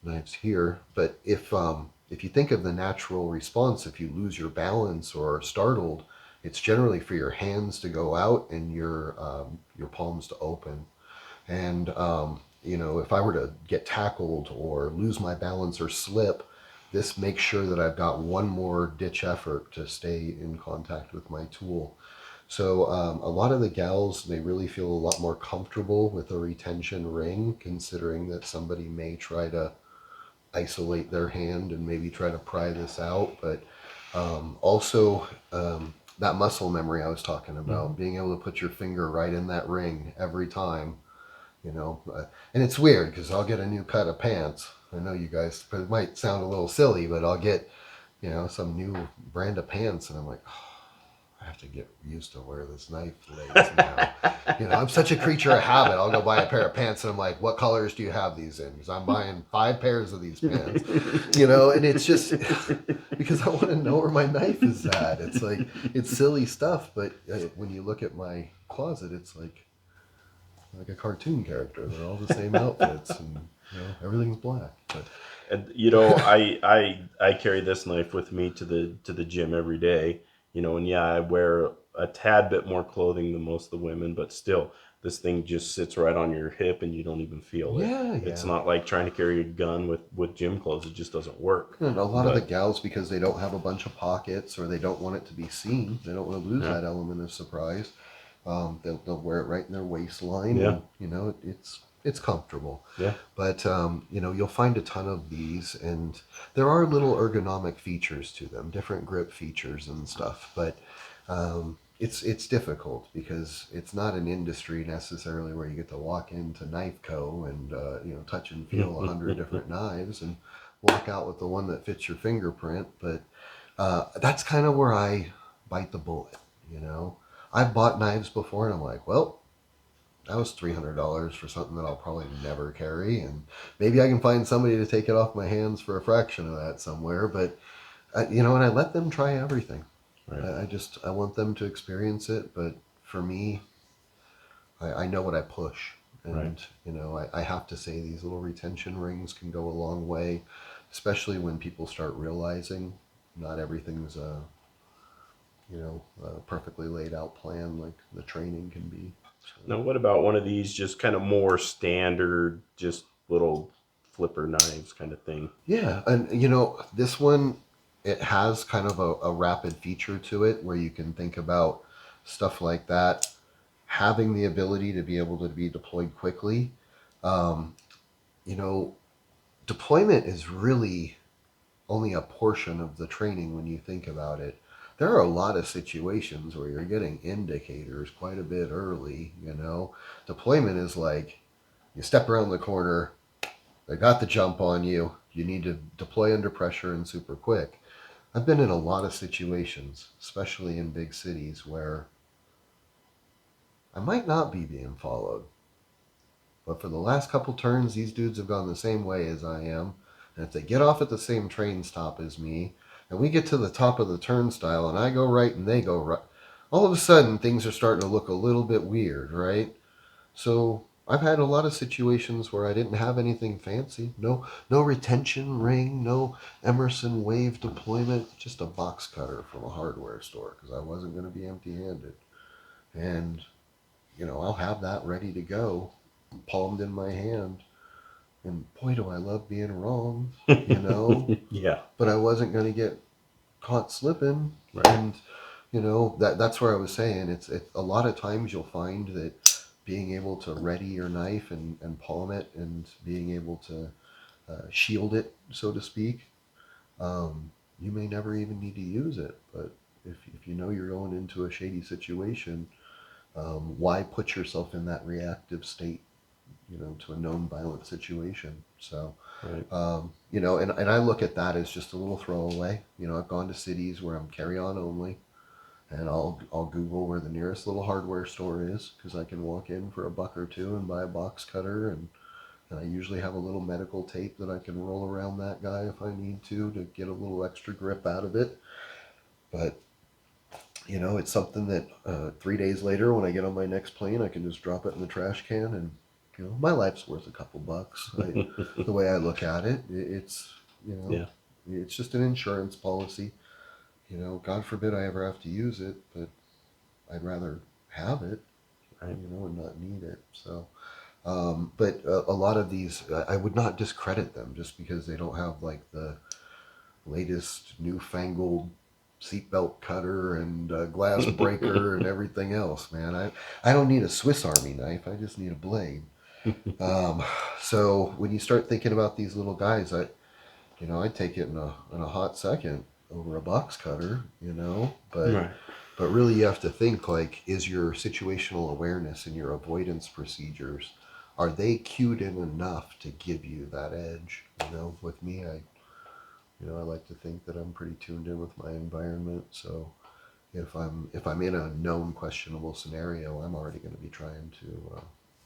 S2: knives here. But if you think of the natural response, if you lose your balance or are startled, it's generally for your hands to go out and your palms to open. And if I were to get tackled or lose my balance or slip, this makes sure that I've got one more ditch effort to stay in contact with my tool. So a lot of the gals, they really feel a lot more comfortable with a retention ring, considering that somebody may try to isolate their hand and maybe try to pry this out. But also that muscle memory I was talking about, being able to put your finger right in that ring every time, and it's weird because I'll get a new cut of pants. I know you guys, but it might sound a little silly, but I'll get, some new brand of pants, and I'm like, oh, I have to get used to where this knife lays now. I'm such a creature of habit. I'll go buy a pair of pants, and I'm like, what colors do you have these in? Because I'm buying 5 pairs of these pants, and it's just because I want to know where my knife is at. It's like, it's silly stuff, but when you look at my closet, it's like a cartoon character. They're all the same outfits, and everything's black. But
S1: And I carry this knife with me to the gym every day. And yeah, I wear a tad bit more clothing than most of the women, but still, this thing just sits right on your hip and you don't even feel it.
S2: yeah,
S1: It's not like trying to carry a gun with gym clothes. It just doesn't work.
S2: And a lot of the gals, because they don't have a bunch of pockets or they don't want it to be seen, they don't want to lose that element of surprise. They'll wear it right in their waistline.
S1: Yeah.
S2: And, it's comfortable.
S1: Yeah.
S2: But you'll find a ton of these, and there are little ergonomic features to them, different grip features and stuff. But it's difficult because it's not an industry necessarily where you get to walk into Knife Co. and touch and feel 100 different knives and walk out with the one that fits your fingerprint. But that's kind of where I bite the bullet. I've bought knives before, and I'm like, well, that was $300 for something that I'll probably never carry, and maybe I can find somebody to take it off my hands for a fraction of that somewhere. But and I let them try everything. Right. I want them to experience it. But for me, I know what I push, and I have to say these little retention rings can go a long way, especially when people start realizing not everything's a perfectly laid out plan like the training can be.
S1: Now, what about one of these just kind of more standard, just little flipper knives kind of thing?
S2: Yeah, and this one, it has kind of a rapid feature to it where you can think about stuff like that, having the ability to be able to be deployed quickly. Deployment is really only a portion of the training when you think about it. There are a lot of situations where you're getting indicators quite a bit early. Deployment is like you step around the corner, they got the jump on you, you need to deploy under pressure and super quick. I've been in a lot of situations, especially in big cities, where I might not be being followed, but for the last couple turns, these dudes have gone the same way as I am. And if they get off at the same train stop as me, and we get to the top of the turnstile, and I go right and they go right, all of a sudden things are starting to look a little bit weird, right? So I've had a lot of situations where I didn't have anything fancy. No retention ring, no Emerson wave deployment, just a box cutter from a hardware store because I wasn't going to be empty-handed. And, I'll have that ready to go, palmed in my hand. And boy, do I love being wrong,
S1: Yeah.
S2: But I wasn't going to get caught slipping.
S1: Right.
S2: And, that's where I was saying it's a lot of times you'll find that being able to ready your knife and palm it and being able to shield it, so to speak, you may never even need to use it. But if you're going into a shady situation, why put yourself in that reactive state? to a known violent situation. So,
S1: Right.
S2: and I look at that as just a little throwaway. I've gone to cities where I'm carry on only, and I'll Google where the nearest little hardware store is because I can walk in for $1 or $2 and buy a box cutter, and I usually have a little medical tape that I can roll around that guy if I need to get a little extra grip out of it. But it's something that 3 days later, when I get on my next plane, I can just drop it in the trash can, and my life's worth a couple bucks. The way I look at it, it's
S1: Yeah.
S2: it's just an insurance policy. God forbid I ever have to use it, but I'd rather have it,
S1: Right.
S2: and not need it. So, but a lot of these, I would not discredit them just because they don't have like the latest newfangled seatbelt cutter and glass breaker and everything else, man. I don't need a Swiss Army knife. I just need a blade. Um, so when you start thinking about these little guys, I'd take it in a hot second over a box cutter,
S1: Right.
S2: but really you have to think like, is your situational awareness and your avoidance procedures, are they cued in enough to give you that edge? With me, I like to think that I'm pretty tuned in with my environment. So if I'm in a known questionable scenario, I'm already going to be trying to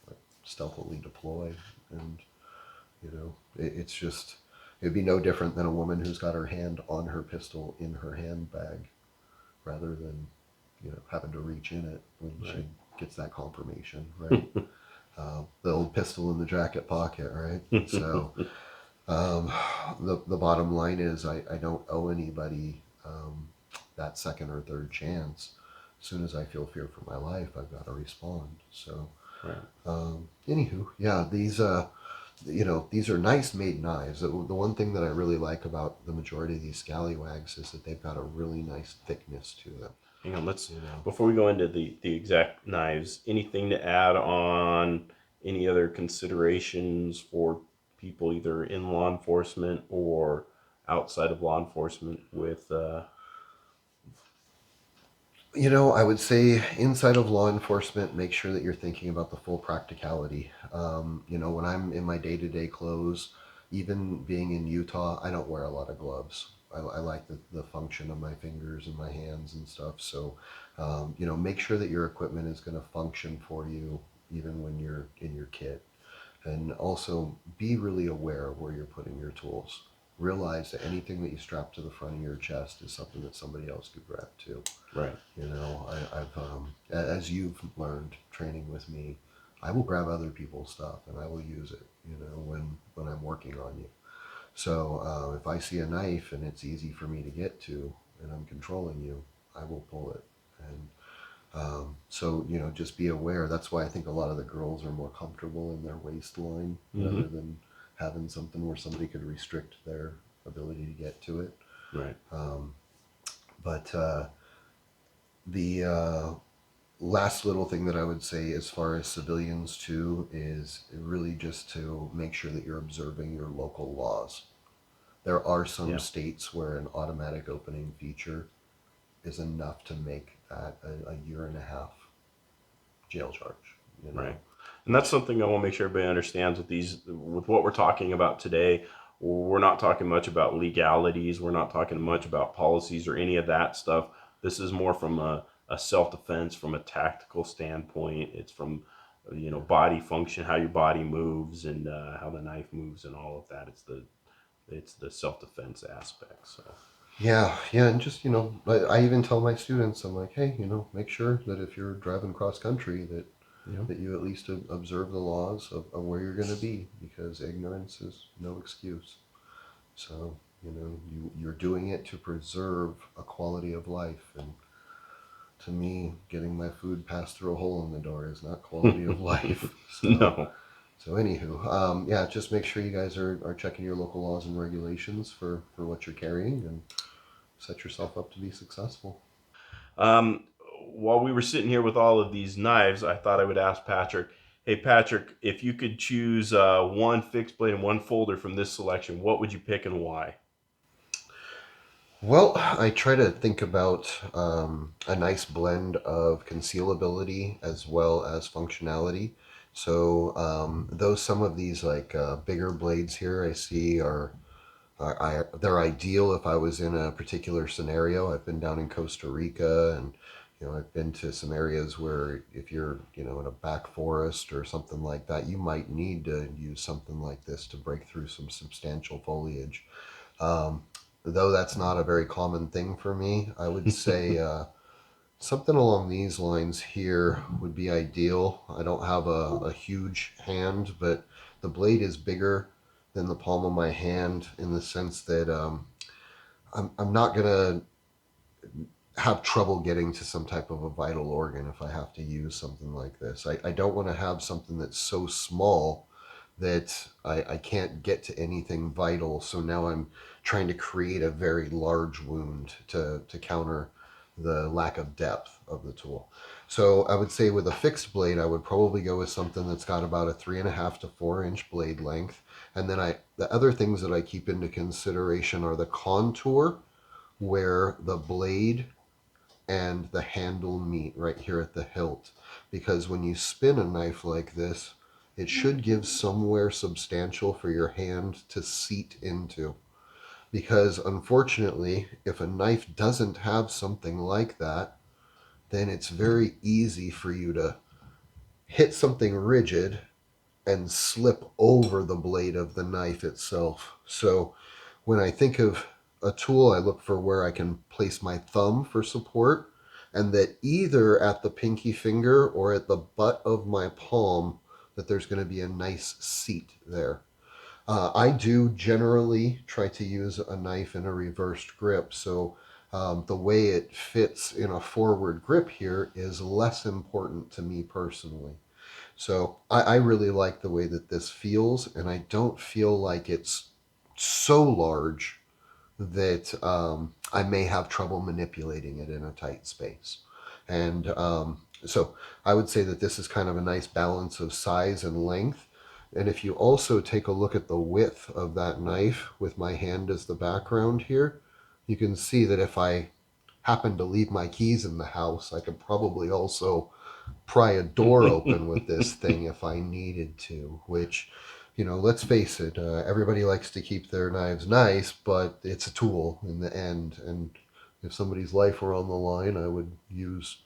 S2: like stealthily deploy, and it's just, it'd be no different than a woman who's got her hand on her pistol in her handbag, rather than having to reach in it when
S1: Right.
S2: she gets that confirmation, right? The old pistol in the jacket pocket, right? So. Um, the bottom line is I don't owe anybody that second or third chance. As soon as I feel fear for my life, I've got to respond. So,
S1: Right.
S2: anywho, yeah, these are nice made knives. The one thing that I really like about the majority of these Scallywags is that they've got a really nice thickness to them.
S1: Hang on, before we go into the exact knives, anything to add on any other considerations for people either in law enforcement or outside of law enforcement with
S2: I would say inside of law enforcement, make sure that you're thinking about the full practicality. When I'm in my day to day clothes, even being in Utah, I don't wear a lot of gloves. I like the function of my fingers and my hands and stuff. So, make sure that your equipment is going to function for you even when you're in your kit. And also be really aware of where you're putting your tools. Realize that anything that you strap to the front of your chest is something that somebody else could grab too.
S1: right.
S2: I've as you've learned training with me, I will grab other people's stuff and I will use it. When I'm working on you. So if I see a knife and it's easy for me to get to, and I'm controlling you, I will pull it. And so just be aware. That's why I think a lot of the girls are more comfortable in their waistline
S1: Mm-hmm.
S2: rather than having something where somebody could restrict their ability to get to it.
S1: Right.
S2: But the last little thing that I would say as far as civilians too is really just to make sure that you're observing your local laws. There are some
S1: Yeah.
S2: states where an automatic opening feature is enough to make that a 1.5 year jail charge.
S1: Right. And that's something I want to make sure everybody understands with what we're talking about today. We're not talking much about legalities. We're not talking much about policies or any of that stuff. This is more from a self-defense, from a tactical standpoint. It's from, body function, how your body moves and how the knife moves and all of that. It's the self-defense aspect. So,
S2: Yeah, and just I even tell my students, I'm like, hey, make sure that if you're driving cross country,
S1: yeah.
S2: that you at least observe the laws of where you're going to be, because ignorance is no excuse. So you're doing it to preserve a quality of life, and to me, getting my food passed through a hole in the door is not quality of life. So.
S1: No.
S2: So anywho, yeah, just make sure you guys are checking your local laws and regulations for what you're carrying, and set yourself up to be successful.
S1: Um, while we were sitting here with all of these knives, I thought I would ask Patrick. Hey, Patrick, if you could choose one fixed blade and one folder from this selection, what would you pick and why?
S2: Well, I try to think about a nice blend of concealability as well as functionality. So though some of these like bigger blades here I see they're ideal if I was in a particular scenario. I've been down in Costa Rica, and I've been to some areas where if you're in a back forest or something like that, you might need to use something like this to break through some substantial foliage. Um, though that's not a very common thing for me, I would say something along these lines here would be ideal. I don't have a huge hand, but the blade is bigger than the palm of my hand in the sense that I'm not going to have trouble getting to some type of a vital organ if I have to use something like this. I don't want to have something that's so small that I can't get to anything vital. So now I'm trying to create a very large wound to counter the lack of depth of the tool. So I would say with a fixed blade, I would probably go with something that's got about a 3.5 to 4 inch blade length. And then the other things that I keep into consideration are the contour where the blade and the handle meet right here at the hilt. Because when you spin a knife like this, it should give somewhere substantial for your hand to seat into. Because unfortunately, if a knife doesn't have something like that, then it's very easy for you to hit something rigid and slip over the blade of the knife itself. So when I think of a tool, I look for where I can place my thumb for support, and that either at the pinky finger or at the butt of my palm, that there's going to be a nice seat there. I do generally try to use a knife in a reversed grip, so the way it fits in a forward grip here is less important to me personally. So I really like the way that this feels, and I don't feel like it's so large that I may have trouble manipulating it in a tight space. And so I would say that this is kind of a nice balance of size and length. And if you also take a look at the width of that knife with my hand as the background here, you can see that if I happen to leave my keys in the house, I could probably also pry a door open with this thing if I needed to, which, let's face it, everybody likes to keep their knives nice, but it's a tool in the end. And if somebody's life were on the line, I would use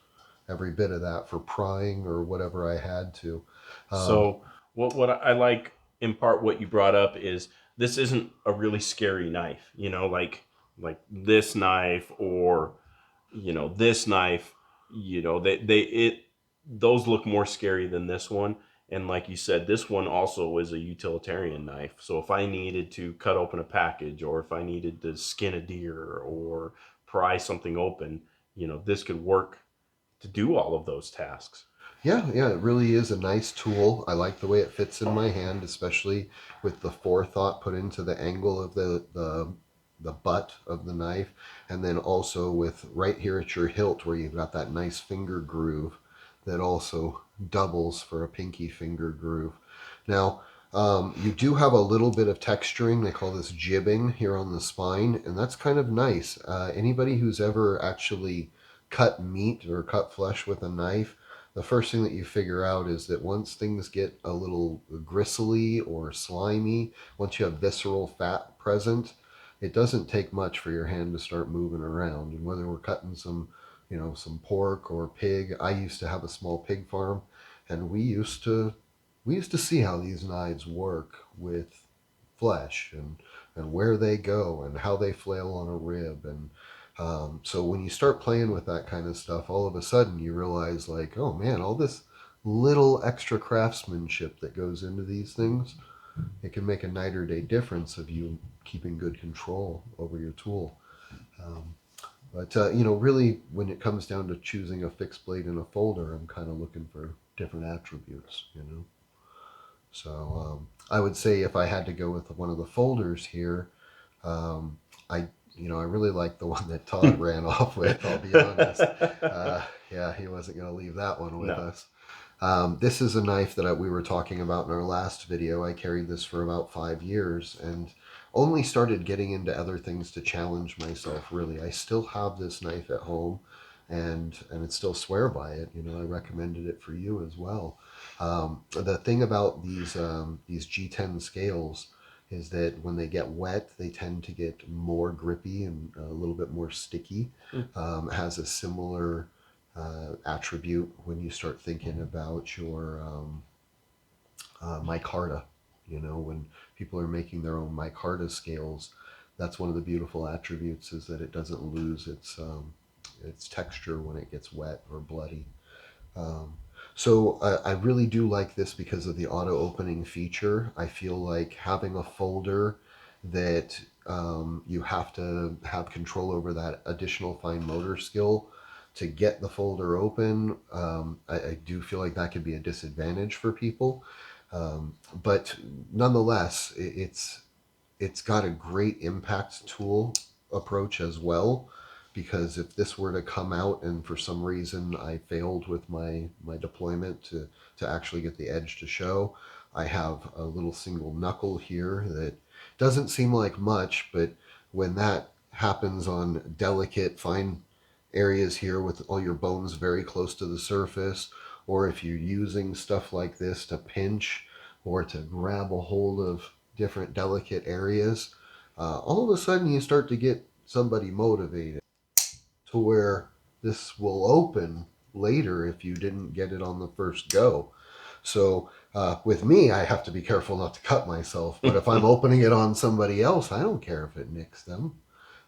S2: every bit of that for prying or whatever I had to. Um,
S1: So what I like in part what you brought up is this isn't a really scary knife, like this knife or this knife, they it those look more scary than this one. And like you said, this one also is a utilitarian knife. So if I needed to cut open a package or if I needed to skin a deer or pry something open, this could work to do all of those tasks.
S2: yeah, it really is a nice tool. I like the way it fits in my hand, especially with the forethought put into the angle of the butt of the knife, and then also with right here at your hilt where you've got that nice finger groove that also doubles for a pinky finger groove. Now, you do have a little bit of texturing. They call this jibbing here on the spine, and that's kind of nice. Anybody who's ever actually cut meat or cut flesh with a knife, the first thing that you figure out is that once things get a little gristly or slimy, once you have visceral fat present, it doesn't take much for your hand to start moving around. And whether we're cutting some pork or pig, I used to have a small pig farm, and we used to see how these knives work with flesh and where they go and how they flail on a rib. And so when you start playing with that kind of stuff, all of a sudden you realize, like, oh man, all this little extra craftsmanship that goes into these things, it can make a night or day difference of you keeping good control over your tool. Um, but really, when it comes down to choosing a fixed blade and a folder, I'm kind of looking for different attributes. So I would say if I had to go with one of the folders here, I I really like the one that Todd ran off with. I'll be honest. Yeah, he wasn't going to leave that one with
S1: No.
S2: us. This is a knife that we were talking about in our last video. I carried this for about 5 years and only started getting into other things to challenge myself, really. I still have this knife at home, and it still swear by it. You know, I recommended it for you as well. The thing about these G10 scales is that when they get wet, they tend to get more grippy and a little bit more sticky. Has a similar attribute when you start thinking about your micarta. You know, when people are making their own micarta scales, that's one of the beautiful attributes, is that it doesn't lose its texture when it gets wet or bloody. Um, I really do like this because of the auto opening feature. I feel like having a folder that you have to have control over that additional fine motor skill to get the folder open. I do feel like that could be a disadvantage for people. But nonetheless, it's got a great impact tool approach as well, because if this were to come out and for some reason I failed with my deployment to actually get the edge to show, I have a little single knuckle here that doesn't seem like much, but when that happens on delicate fine areas here with all your bones very close to the surface, or if you're using stuff like this to pinch or to grab a hold of different delicate areas, all of a sudden you start to get somebody motivated to where this will open later if you didn't get it on the first go. So with me, I have to be careful not to cut myself. But if I'm opening it on somebody else, I don't care if it nicks them.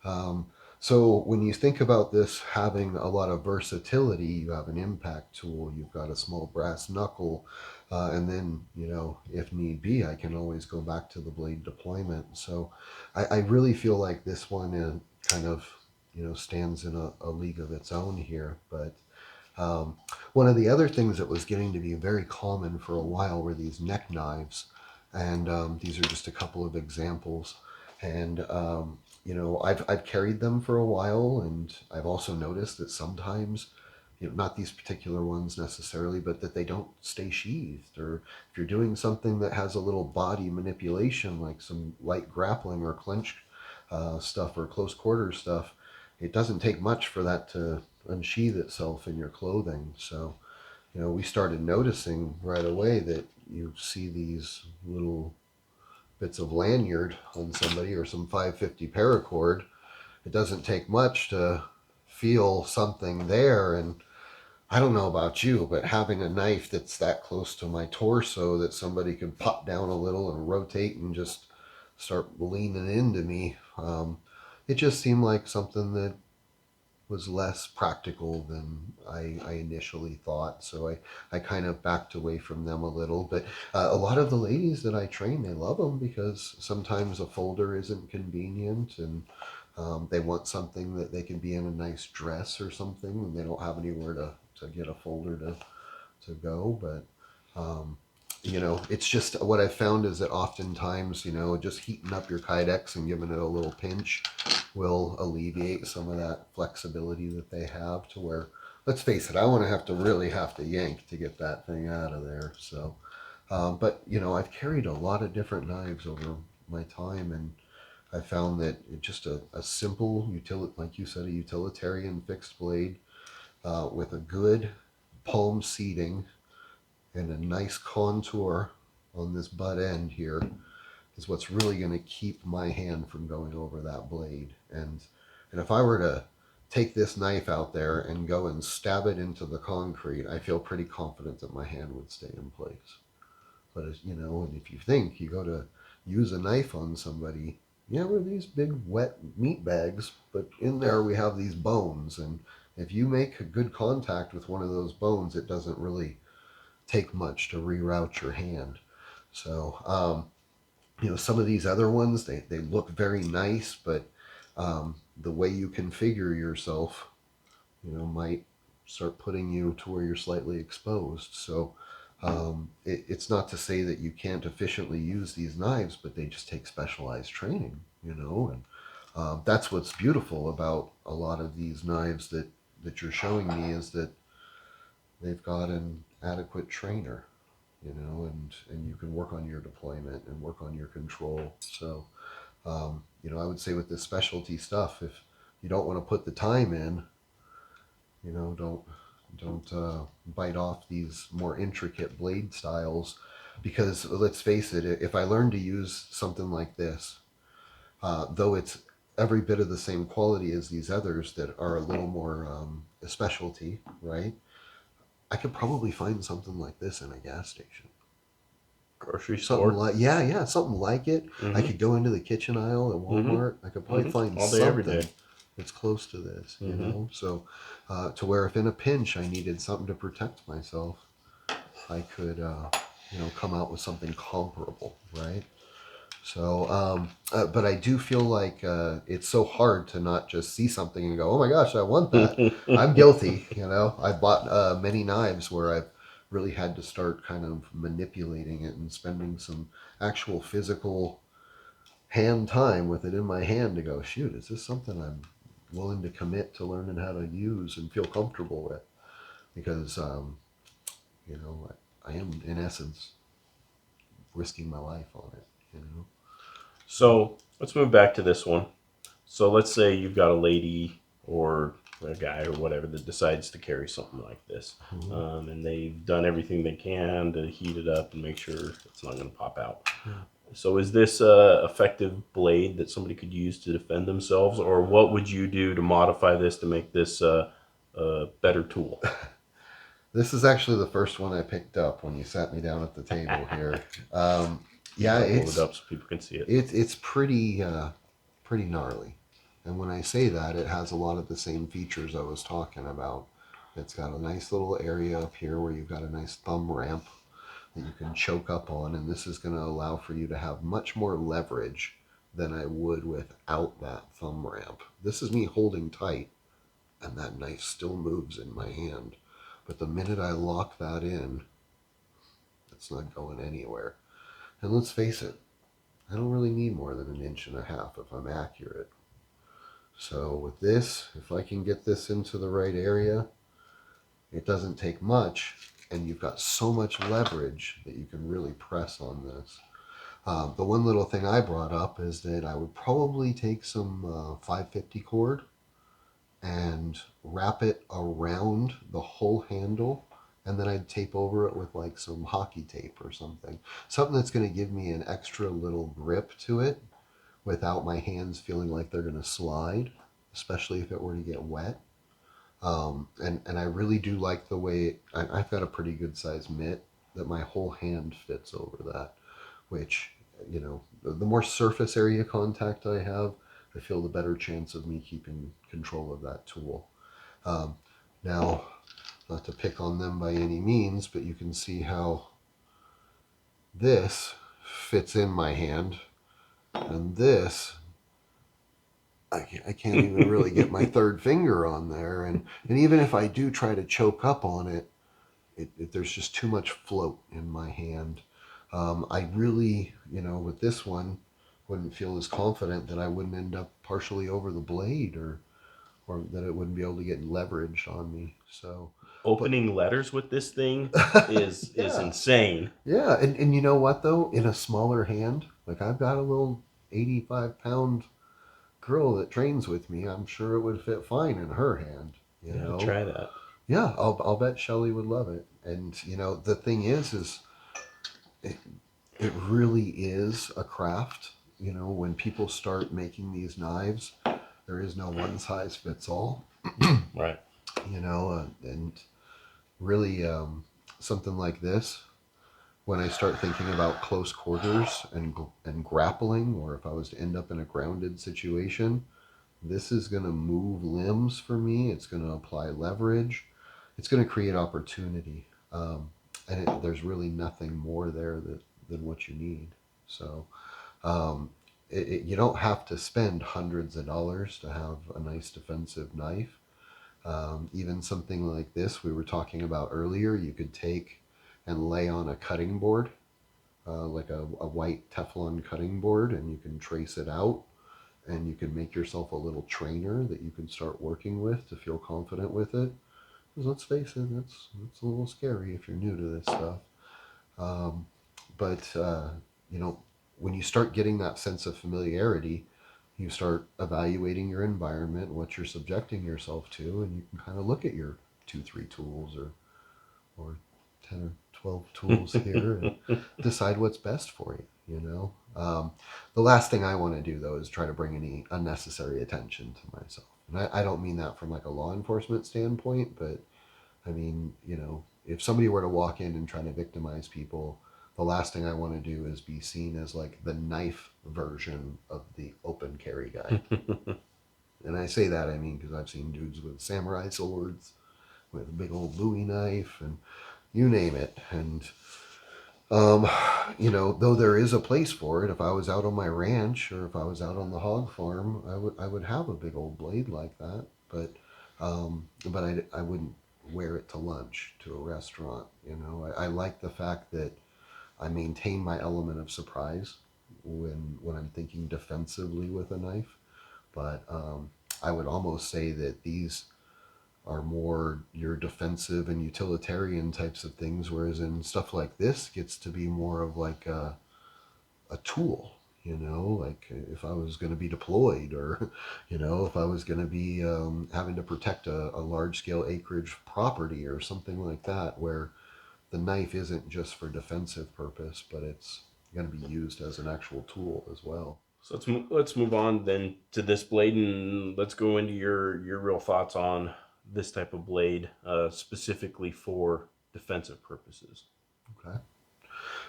S2: Um, so when you think about this having a lot of versatility, you have an impact tool, you've got a small brass knuckle, and then, you know, if need be, I can always go back to the blade deployment. So I really feel like this one kind of, you know, stands in a league of its own here. But one of the other things that was getting to be very common for a while were these neck knives. And these are just a couple of examples. And, you know, I've carried them for a while, and I've also noticed that sometimes, you know, not these particular ones necessarily, but that they don't stay sheathed. Or if you're doing something that has a little body manipulation, like some light grappling or clinch stuff or close quarter stuff, it doesn't take much for that to unsheath itself in your clothing. So, you know, we started noticing right away that you see these little bits of lanyard on somebody or some 550 paracord. It doesn't take much to feel something there. And I don't know about you, but having a knife that's that close to my torso that somebody could pop down a little and rotate and just start leaning into me, it just seemed like something that was less practical than I initially thought. So I kind of backed away from them a little. But a lot of the ladies that I train, they love them because sometimes a folder isn't convenient, and they want something that they can be in a nice dress or something, and they don't have anywhere to get a folder to go. But you know, it's just what I've found is that oftentimes, you know, just heating up your Kydex and giving it a little pinch will alleviate some of that flexibility that they have, to where, let's face it, I want to really have to yank to get that thing out of there. So, but you know, I've carried a lot of different knives over my time, and I found that just a simple like you said, a utilitarian fixed blade with a good palm seating and a nice contour on this butt end here is what's really going to keep my hand from going over that blade. And if I were to take this knife out there and go and stab it into the concrete, I feel pretty confident that my hand would stay in place. But as you know, and if you think you go to use a knife on somebody, yeah, we're these big wet meat bags, but in there we have these bones, and if you make a good contact with one of those bones, it doesn't really take much to reroute your hand. So, you know, some of these other ones, they look very nice, but the way you configure yourself, you know, might start putting you to where you're slightly exposed. So it's not to say that you can't efficiently use these knives, but they just take specialized training, you know, and that's what's beautiful about a lot of these knives that you're showing me, is that they've got an adequate trainer, you know, and you can work on your deployment and work on your control. So, you know, I would say with this specialty stuff, if you don't want to put the time in, You know, don't bite off these more intricate blade styles, because let's face it, if I learn to use something like this, though it's every bit of the same quality as these others that are a little more a specialty, right? I could probably find something like this in a gas station.
S1: Grocery
S2: Something
S1: store.
S2: like, yeah, something like it. I
S1: Mm-hmm.
S2: could go into the kitchen aisle at
S1: Mm-hmm.
S2: Walmart. I could probably
S1: Mm-hmm.
S2: find
S1: All day, every
S2: something
S1: day.
S2: that's close to this, you
S1: Mm-hmm.
S2: know. So, to where if in a pinch I needed something to protect myself, I could, come out with something comparable, right? So, but I do feel like it's so hard to not just see something and go, "Oh my gosh, I want that." I'm guilty, you know. I bought many knives where I've really had to start kind of manipulating it and spending some actual physical hand time with it in my hand to go, "Shoot, is this something I'm willing to commit to learning how to use and feel comfortable with?" Because I am in essence risking my life on it, you know.
S1: So let's move back to this one. So let's say you've got a lady or a guy or whatever that decides to carry something like this,
S2: Mm-hmm.
S1: and they've done everything they can to heat it up and make sure it's not going to pop out. So is this a effective blade that somebody could use to defend themselves, or what would you do to modify this to make this a better tool?
S2: This is actually the first one I picked up when you sat me down at the table here.
S1: You
S2: Yeah,
S1: gotta hold it up so people can see it.
S2: it's pretty gnarly, and when I say that, it has a lot of the same features I was talking about. It's got a nice little area up here where you've got a nice thumb ramp that you can choke up on, and this is going to allow for you to have much more leverage than I would without that thumb ramp. This is me holding tight, and that knife still moves in my hand. But the minute I lock that in, it's not going anywhere. And let's face it, I don't really need more than 1.5 inches if I'm accurate. So with this, if I can get this into the right area, it doesn't take much, and you've got so much leverage that you can really press on this. The one little thing I brought up is that I would probably take some 550 cord and wrap it around the whole handle, and then I'd tape over it with like some hockey tape or something. Something that's going to give me an extra little grip to it without my hands feeling like they're going to slide, especially if it were to get wet. And I really do like the way I've got a pretty good size mitt that my whole hand fits over that, which, the more surface area contact I have, I feel the better chance of me keeping control of that tool. Um, Now, not to pick on them by any means, but you can see how this fits in my hand, and this, I can't even really get my third finger on there. And even if I do try to choke up on it, there's just too much float in my hand. I really, with this one, wouldn't feel as confident that I wouldn't end up partially over the blade, or that it wouldn't be able to get leveraged on me. So, but
S1: Opening letters with this thing is
S2: yeah,
S1: insane.
S2: yeah, and you know what though? In a smaller hand, like I've got a little 85-pound girl that trains with me. I'm sure it would fit fine in her hand. You
S1: Yeah,
S2: know,
S1: try that.
S2: yeah, I'll bet Shelly would love it. And the thing is it, it really is a craft. When people start making these knives, there is no one size fits all.
S1: Right.
S2: And really, something like this, when I start thinking about close quarters and grappling, or if I was to end up in a grounded situation, this is going to move limbs for me. It's going to apply leverage. It's going to create opportunity. And there's really nothing more there than what you need. So, um, you don't have to spend hundreds of dollars to have a nice defensive knife. Even something like this we were talking about earlier, you could take and lay on a cutting board, like a white Teflon cutting board, and you can trace it out, and you can make yourself a little trainer that you can start working with to feel confident with it. Because let's face it, that's a little scary if you're new to this stuff. But you know, when you start getting that sense of familiarity, you start evaluating your environment, what you're subjecting yourself to, and you can kind of look at your 2, 3 tools or 10 or 12 tools here and decide what's best for you, you know. The last thing I want to do, though, is try to bring any unnecessary attention to myself. And I don't mean that from like a law enforcement standpoint, but I mean, you know, if somebody were to walk in and try to victimize people, the last thing I want to do is be seen as like the knife version of the open carry guy. And I say that, I mean, because I've seen dudes with samurai swords, with a big old Bowie knife, and you name it. And, you know, though there is a place for it, if I was out on my ranch or if I was out on the hog farm, I would have a big old blade like that. But I wouldn't wear it to lunch, to a restaurant. You know, I like the fact that I maintain my element of surprise when I'm thinking defensively with a knife. But I would almost say that these are more your defensive and utilitarian types of things, whereas in stuff like this gets to be more of like a tool, you know, like if I was going to be deployed or, you know, if I was going to be having to protect a large scale acreage property or something like that, where the knife isn't just for defensive purpose, but it's going to be used as an actual tool as well.
S1: So let's move on then to this blade, and let's go into your real thoughts on this type of blade, specifically for defensive purposes.
S2: Okay.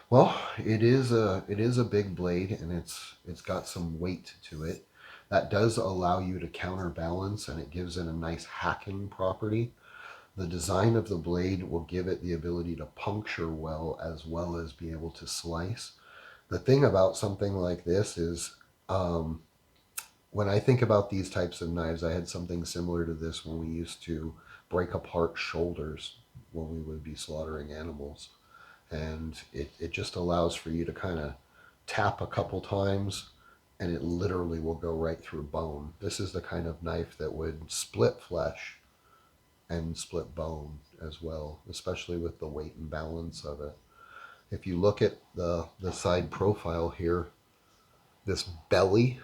S2: Well, it is a big blade, and it's got some weight to it. That does allow you to counterbalance, and it gives it a nice hacking property. The design of the blade will give it the ability to puncture well as be able to slice. The thing about something like this is, when I think about these types of knives, I had something similar to this when we used to break apart shoulders when we would be slaughtering animals. And it just allows for you to kind of tap a couple times and it literally will go right through bone. This is the kind of knife that would split flesh and split bone as well, especially with the weight and balance of it. If you look at the side profile here, this belly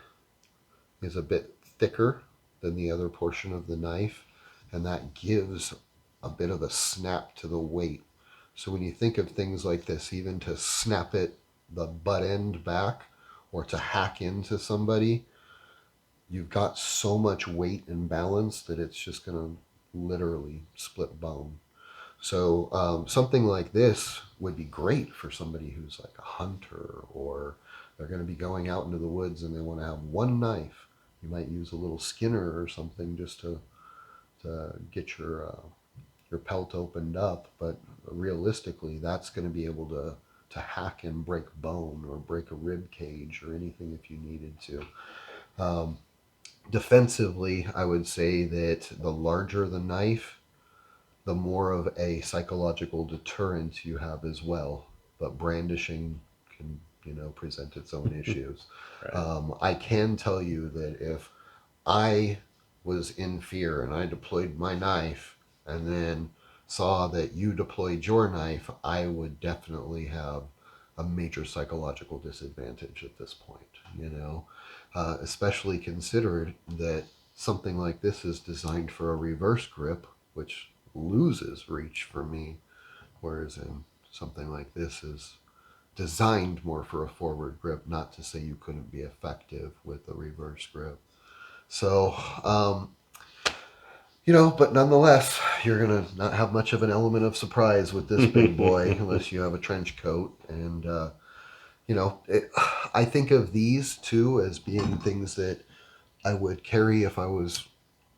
S2: is a bit thicker than the other portion of the knife, and that gives a bit of a snap to the weight. So when you think of things like this, even to snap it, the butt end back, or to hack into somebody, you've got so much weight and balance that it's just going to literally split bone. So something like this would be great for somebody who's like a hunter, or they're going to be going out into the woods and they want to have one knife. You might use a little skinner or something just to get your pelt opened up. But realistically, that's going to be able to hack and break bone or break a rib cage or anything if you needed to. Defensively, I would say that the larger the knife, the more of a psychological deterrent you have as well. But brandishing can, you know, present its own issues. Right. I can tell you that if I was in fear and I deployed my knife and then saw that you deployed your knife, I would definitely have a major psychological disadvantage at this point, you know, especially considered that something like this is designed for a reverse grip, which loses reach for me, whereas in something like this is designed more for a forward grip, not to say you couldn't be effective with a reverse grip. So, you know, but nonetheless, you're going to not have much of an element of surprise with this big boy unless you have a trench coat. And, you know, I think of these two as being things that I would carry if I was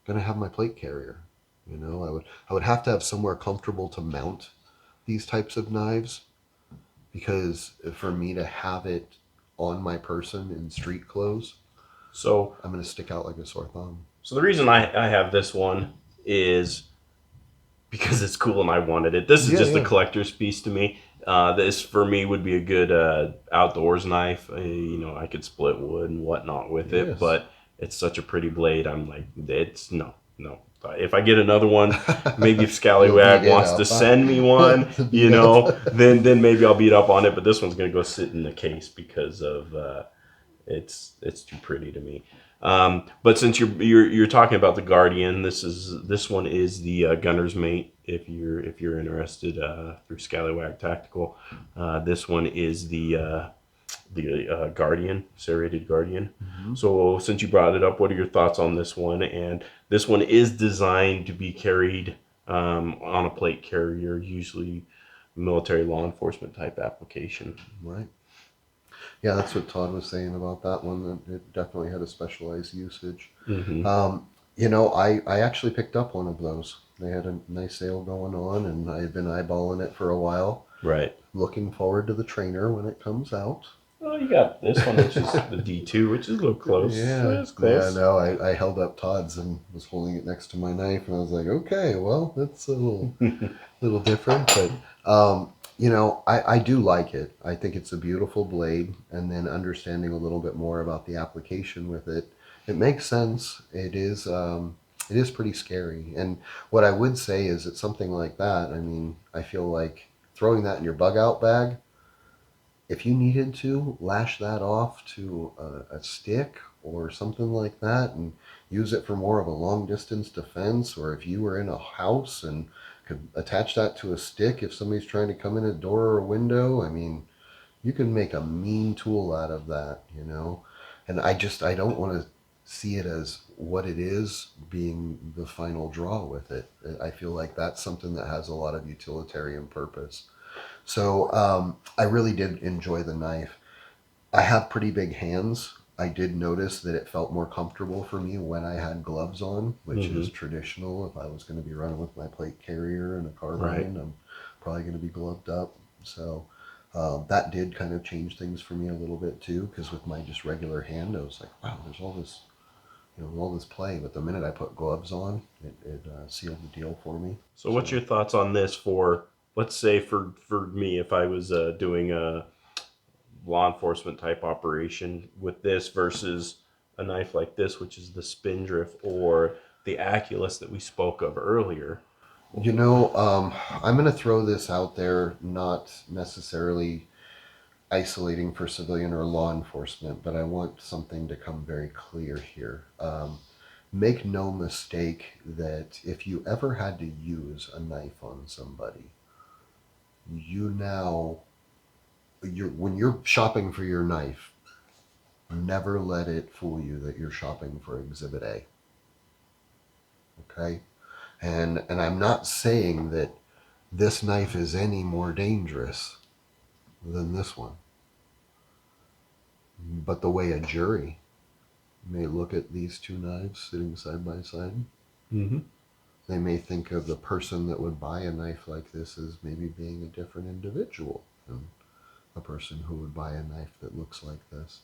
S2: going to have my plate carrier. You know, I would have to have somewhere comfortable to mount these types of knives, because for me to have it on my person in street clothes,
S1: so
S2: I'm going to stick out like a sore thumb.
S1: So the reason I have this one is because it's cool and I wanted it. This is just a collector's piece to me. This for me would be a good outdoors knife. You know, I could split wood and whatnot with it, but it's such a pretty blade. I'm like, it's no. If I get another one, maybe if Skallywag wants to send me one, you know, then maybe I'll beat up on it. But this one's gonna go sit in the case because of it's too pretty to me. But since you're talking about the Guardian, this one is the Gunner's Mate. If you're interested, through Skallywag Tactical, this one is the Guardian, serrated Guardian.
S2: Mm-hmm.
S1: So since you brought it up, what are your thoughts on this one? And this one is designed to be carried on a plate carrier, usually military law enforcement type application.
S2: Right. Yeah, that's what Todd was saying about that one. That it definitely had a specialized usage.
S1: Mm-hmm.
S2: I actually picked up one of those. They had a nice sale going on, and I had been eyeballing it for a while.
S1: Right.
S2: Looking forward to the trainer when it comes out.
S1: Well, you got this one, which is the D2, which is a little close.
S2: Yeah,
S1: It's close.
S2: Yeah. No, I held up Todd's and was holding it next to my knife, and I was like, okay, well, that's a little different, but I do like it. I think it's a beautiful blade, and then understanding a little bit more about the application with it, it makes sense. It is pretty scary, and what I would say is that something like that. I mean, I feel like throwing that in your bug out bag. If you needed to lash that off to a stick or something like that and use it for more of a long distance defense, or if you were in a house and could attach that to a stick if somebody's trying to come in a door or a window, I mean, you can make a mean tool out of that. And I don't want to see it as what it is being the final draw with it. I feel like that's something that has a lot of utilitarian purpose. So I really did enjoy the knife. I have pretty big hands. I did notice that it felt more comfortable for me when I had gloves on, which is traditional. If I was going to be running with my plate carrier and a carbine, I'm probably going to be gloved up. So that did kind of change things for me a little bit too, because with my just regular hand, I was like, wow, there's all this play. But the minute I put gloves on, it sealed the deal for me.
S1: So what's your thoughts on this for, let's say, for me, if I was doing a law enforcement type operation with this versus a knife like this, which is the Spindrift or the Aculus that we spoke of earlier?
S2: I'm going to throw this out there, not necessarily isolating for civilian or law enforcement, but I want something to come very clear here. Make no mistake that if you ever had to use a knife on somebody, when you're shopping for your knife, never let it fool you that you're shopping for Exhibit A. Okay? And I'm not saying that this knife is any more dangerous than this one. But the way a jury may look at these two knives sitting side by side, they may think of the person that would buy a knife like this as maybe being a different individual than a person who would buy a knife that looks like this.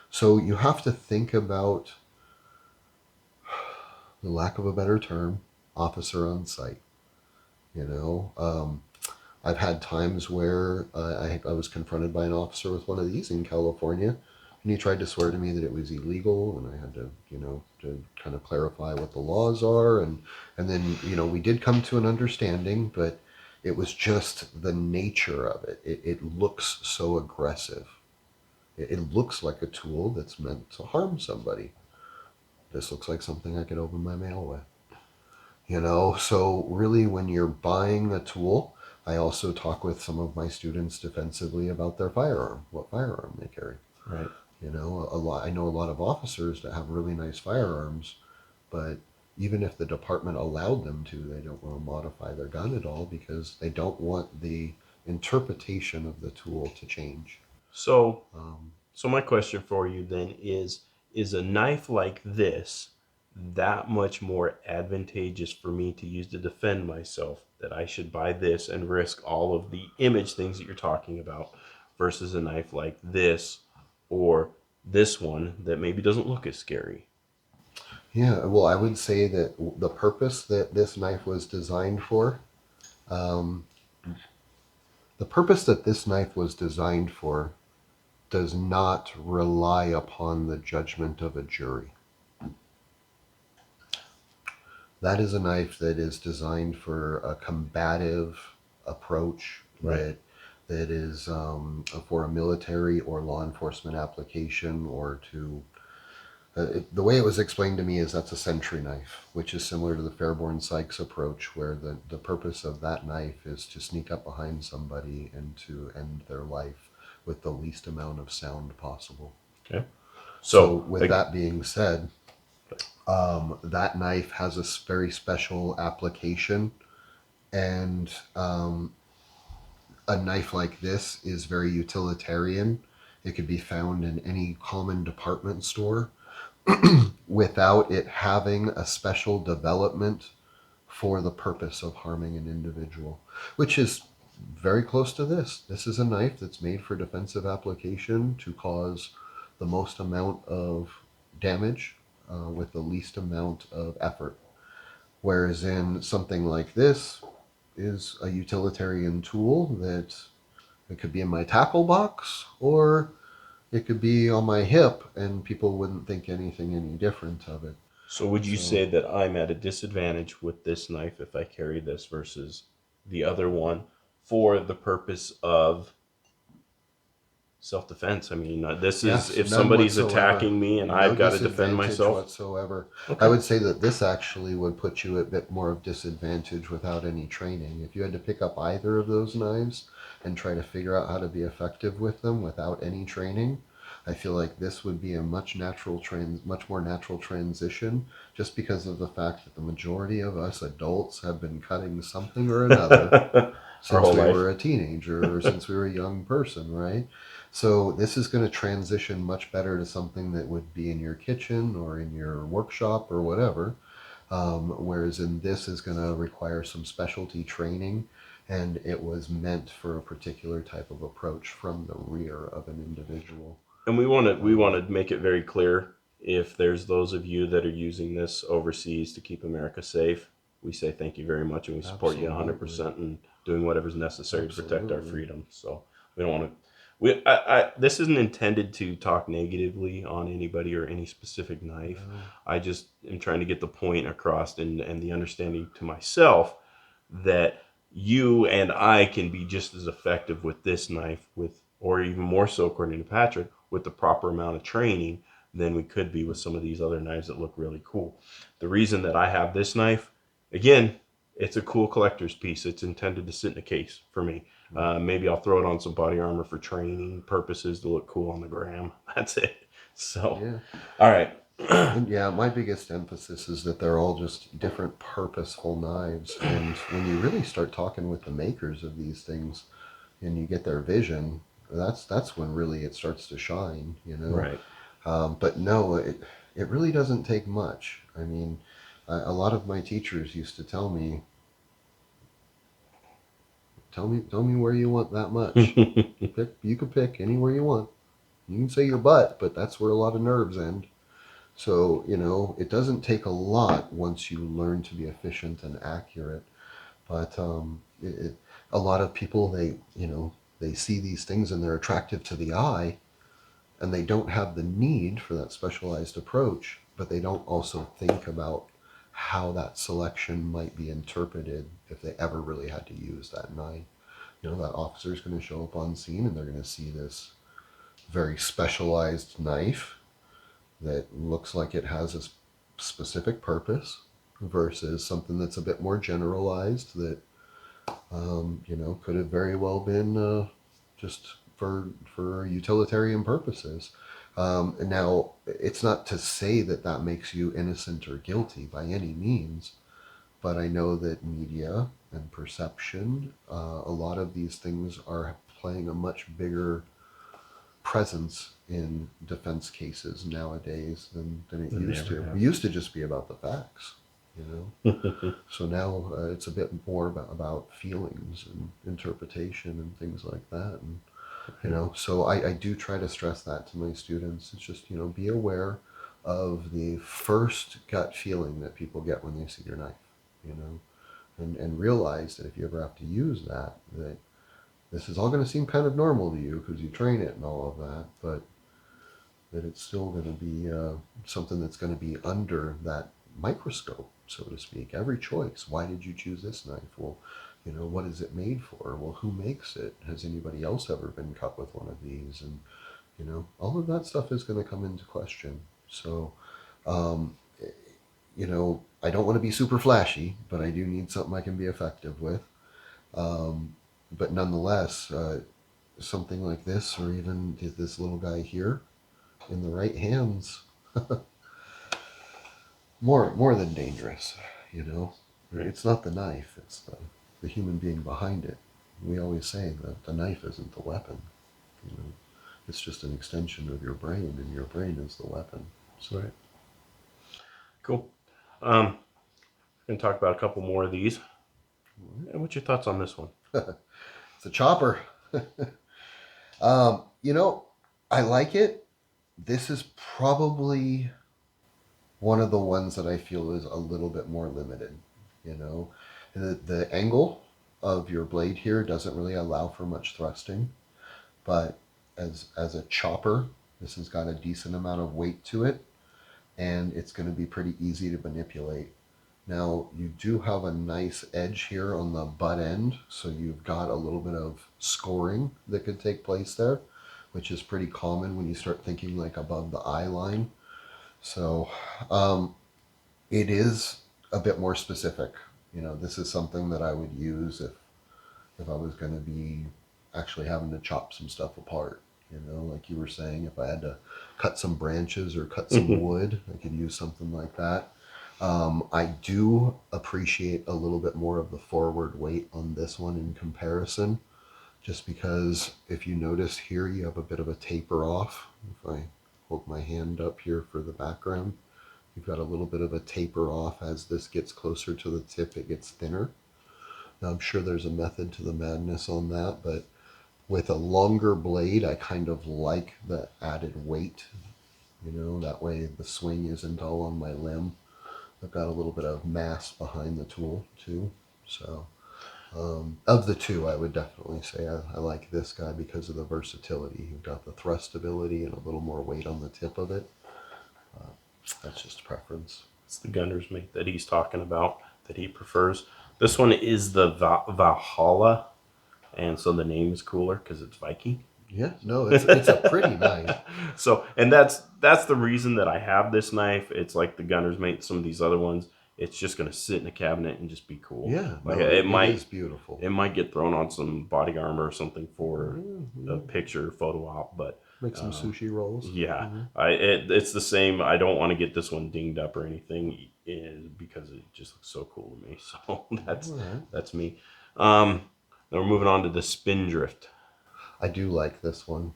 S2: So you have to think about, the lack of a better term, officer on site. I've had times where I was confronted by an officer with one of these in California, and he tried to swear to me that it was illegal, and I had to kind of clarify what the laws are, and then we did come to an understanding, but it was just the nature of it. It looks so aggressive. It looks like a tool that's meant to harm somebody. This looks like something I could open my mail with. So really, when you're buying a tool, I also talk with some of my students defensively about their firearm, what firearm they carry.
S1: Right.
S2: I know a lot of officers that have really nice firearms, but even if the department allowed them to, they don't want to modify their gun at all because they don't want the interpretation of the tool to change.
S1: So, so my question for you then is a knife like this that much more advantageous for me to use to defend myself, that I should buy this and risk all of the image things that you're talking about, versus a knife like this or this one that maybe doesn't look as scary?
S2: Yeah, well, I would say that the purpose that this knife was designed for, um, the purpose that this knife was designed for does not rely upon the judgment of a jury. That is a knife that is designed for a combative approach,
S1: Right.
S2: that is for a military or law enforcement application, or to The way it was explained to me is that's a sentry knife, which is similar to the Fairborn Sykes approach, where the purpose of that knife is to sneak up behind somebody and to end their life with the least amount of sound possible.
S1: Okay.
S2: So with that being said, that knife has a very special application, and a knife like this is very utilitarian. It could be found in any common department store without it having a special development for the purpose of harming an individual, which is very close to this. This is a knife that's made for defensive application to cause the most amount of damage with the least amount of effort. Whereas in something like this is a utilitarian tool that it could be in my tackle box or it could be on my hip and people wouldn't think anything any different of it.
S1: So would you say that I'm at a disadvantage with this knife if I carry this versus the other one for the purpose of self-defense? I mean, this is if somebody's attacking me and I've got to defend myself.
S2: Whatsoever.
S1: Okay.
S2: I would say that this actually would put you at a bit more of disadvantage without any training. If you had to pick up either of those knives and try to figure out how to be effective with them without any training, I feel like this would be a much more natural transition, just because of the fact that the majority of us adults have been cutting something or another since we were a teenager or since we were a young person, right? So this is going to transition much better to something that would be in your kitchen or in your workshop or whatever. Whereas in this is going to require some specialty training, and it was meant for a particular type of approach from the rear of an individual.
S1: And we want to make it very clear, if there's those of you that are using this overseas to keep America safe, we say thank you very much and we support you 100% in doing whatever's necessary to protect our freedom. So we don't want to. This isn't intended to talk negatively on anybody or any specific knife. No. I just am trying to get the point across and the understanding to myself that you and I can be just as effective with this knife, or even more so, according to Patrick, with the proper amount of training than we could be with some of these other knives that look really cool. The reason that I have this knife, again, it's a cool collector's piece. It's intended to sit in a case for me. Maybe I'll throw it on some body armor for training purposes to look cool on the gram. That's it. So, yeah. All right.
S2: And yeah, my biggest emphasis is that they're all just different purposeful knives. And when you really start talking with the makers of these things and you get their vision, that's when really it starts to shine, you know?
S1: Right.
S2: But no, it really doesn't take much. I mean, a lot of my teachers used to tell me where you want that much. You can pick anywhere you want. You can say your butt, but that's where a lot of nerves end. So, you know, it doesn't take a lot once you learn to be efficient and accurate. But a lot of people, they see these things and they're attractive to the eye, and they don't have the need for that specialized approach, but they don't also think about how that selection might be interpreted if they ever really had to use that knife. You know, that officer is going to show up on scene and they're going to see this very specialized knife that looks like it has a specific purpose versus something that's a bit more generalized that, could have very well been just for utilitarian purposes. Now, it's not to say that makes you innocent or guilty by any means, but I know that media and perception, a lot of these things are playing a much bigger presence in defense cases nowadays than it used to. It used to just be about the facts, you know. So now it's a bit more about feelings and interpretation and things like that. And you know, so I do try to stress that to my students. It's just, you know, be aware of the first gut feeling that people get when they see your knife, you know, and realize that if you ever have to use that this is all going to seem kind of normal to you because you train it and all of that, but that it's still going to be something that's going to be under that microscope, so to speak. Every choice. Why did you choose this knife? Well, you know, what is it made for? Well, who makes it? Has anybody else ever been cut with one of these? And, you know, all of that stuff is going to come into question. So, um, I don't want to be super flashy, but I do need something I can be effective with. But nonetheless, something like this, or even this little guy here, in the right hands, more than dangerous. You know,
S1: Right.
S2: it's not the knife; it's the human being behind it. We always say that the knife isn't the weapon. You know, it's just an extension of your brain, and your brain is the weapon. So.
S1: Right. Cool. Um, Gonna talk about a couple more of these. And what's your thoughts on this one?
S2: It's a chopper. You know, I like it. This is probably one of the ones that I feel is a little bit more limited. You know, the angle of your blade here doesn't really allow for much thrusting, but as a chopper, this has got a decent amount of weight to it, and it's going to be pretty easy to manipulate. Now, you do have a nice edge here on the butt end, so you've got a little bit of scoring that could take place there, which is pretty common when you start thinking like above the eye line. So, it is a bit more specific. This is something that I would use if I was going to be actually having to chop some stuff apart. Like you were saying, if I had to cut some branches or cut some wood, I could use something like that. I do appreciate a little bit more of the forward weight on this one in comparison, just because if you notice here, you have a bit of a taper off. If I hold my hand up here for the background, you've got a little bit of a taper off. As this gets closer to the tip, it gets thinner. Now, I'm sure there's a method to the madness on that, but with a longer blade, I kind of like the added weight. That way the swing isn't all on my limb. I've got a little bit of mass behind the tool too. So, of the two, I would definitely say I like this guy because of the versatility. You've got the thrust ability and a little more weight on the tip of it. That's just preference.
S1: It's the gunner's mate that he's talking about that he prefers. This one is the Valhalla, and so the name is cooler because it's Viking.
S2: Yeah, no, it's a pretty knife.
S1: So, and that's the reason that I have this knife. It's like the gunner's mate. Some of these other ones, it's just gonna sit in a cabinet and just be cool.
S2: Yeah,
S1: like
S2: no,
S1: it might
S2: is beautiful.
S1: It might get thrown on some body armor or something for a picture photo op, but
S2: Make some sushi rolls.
S1: yeah, it's the same. I don't want to get this one dinged up or anything because it just looks so cool to me. So that's me. Now we're moving on to the Spindrift.
S2: I do like this one.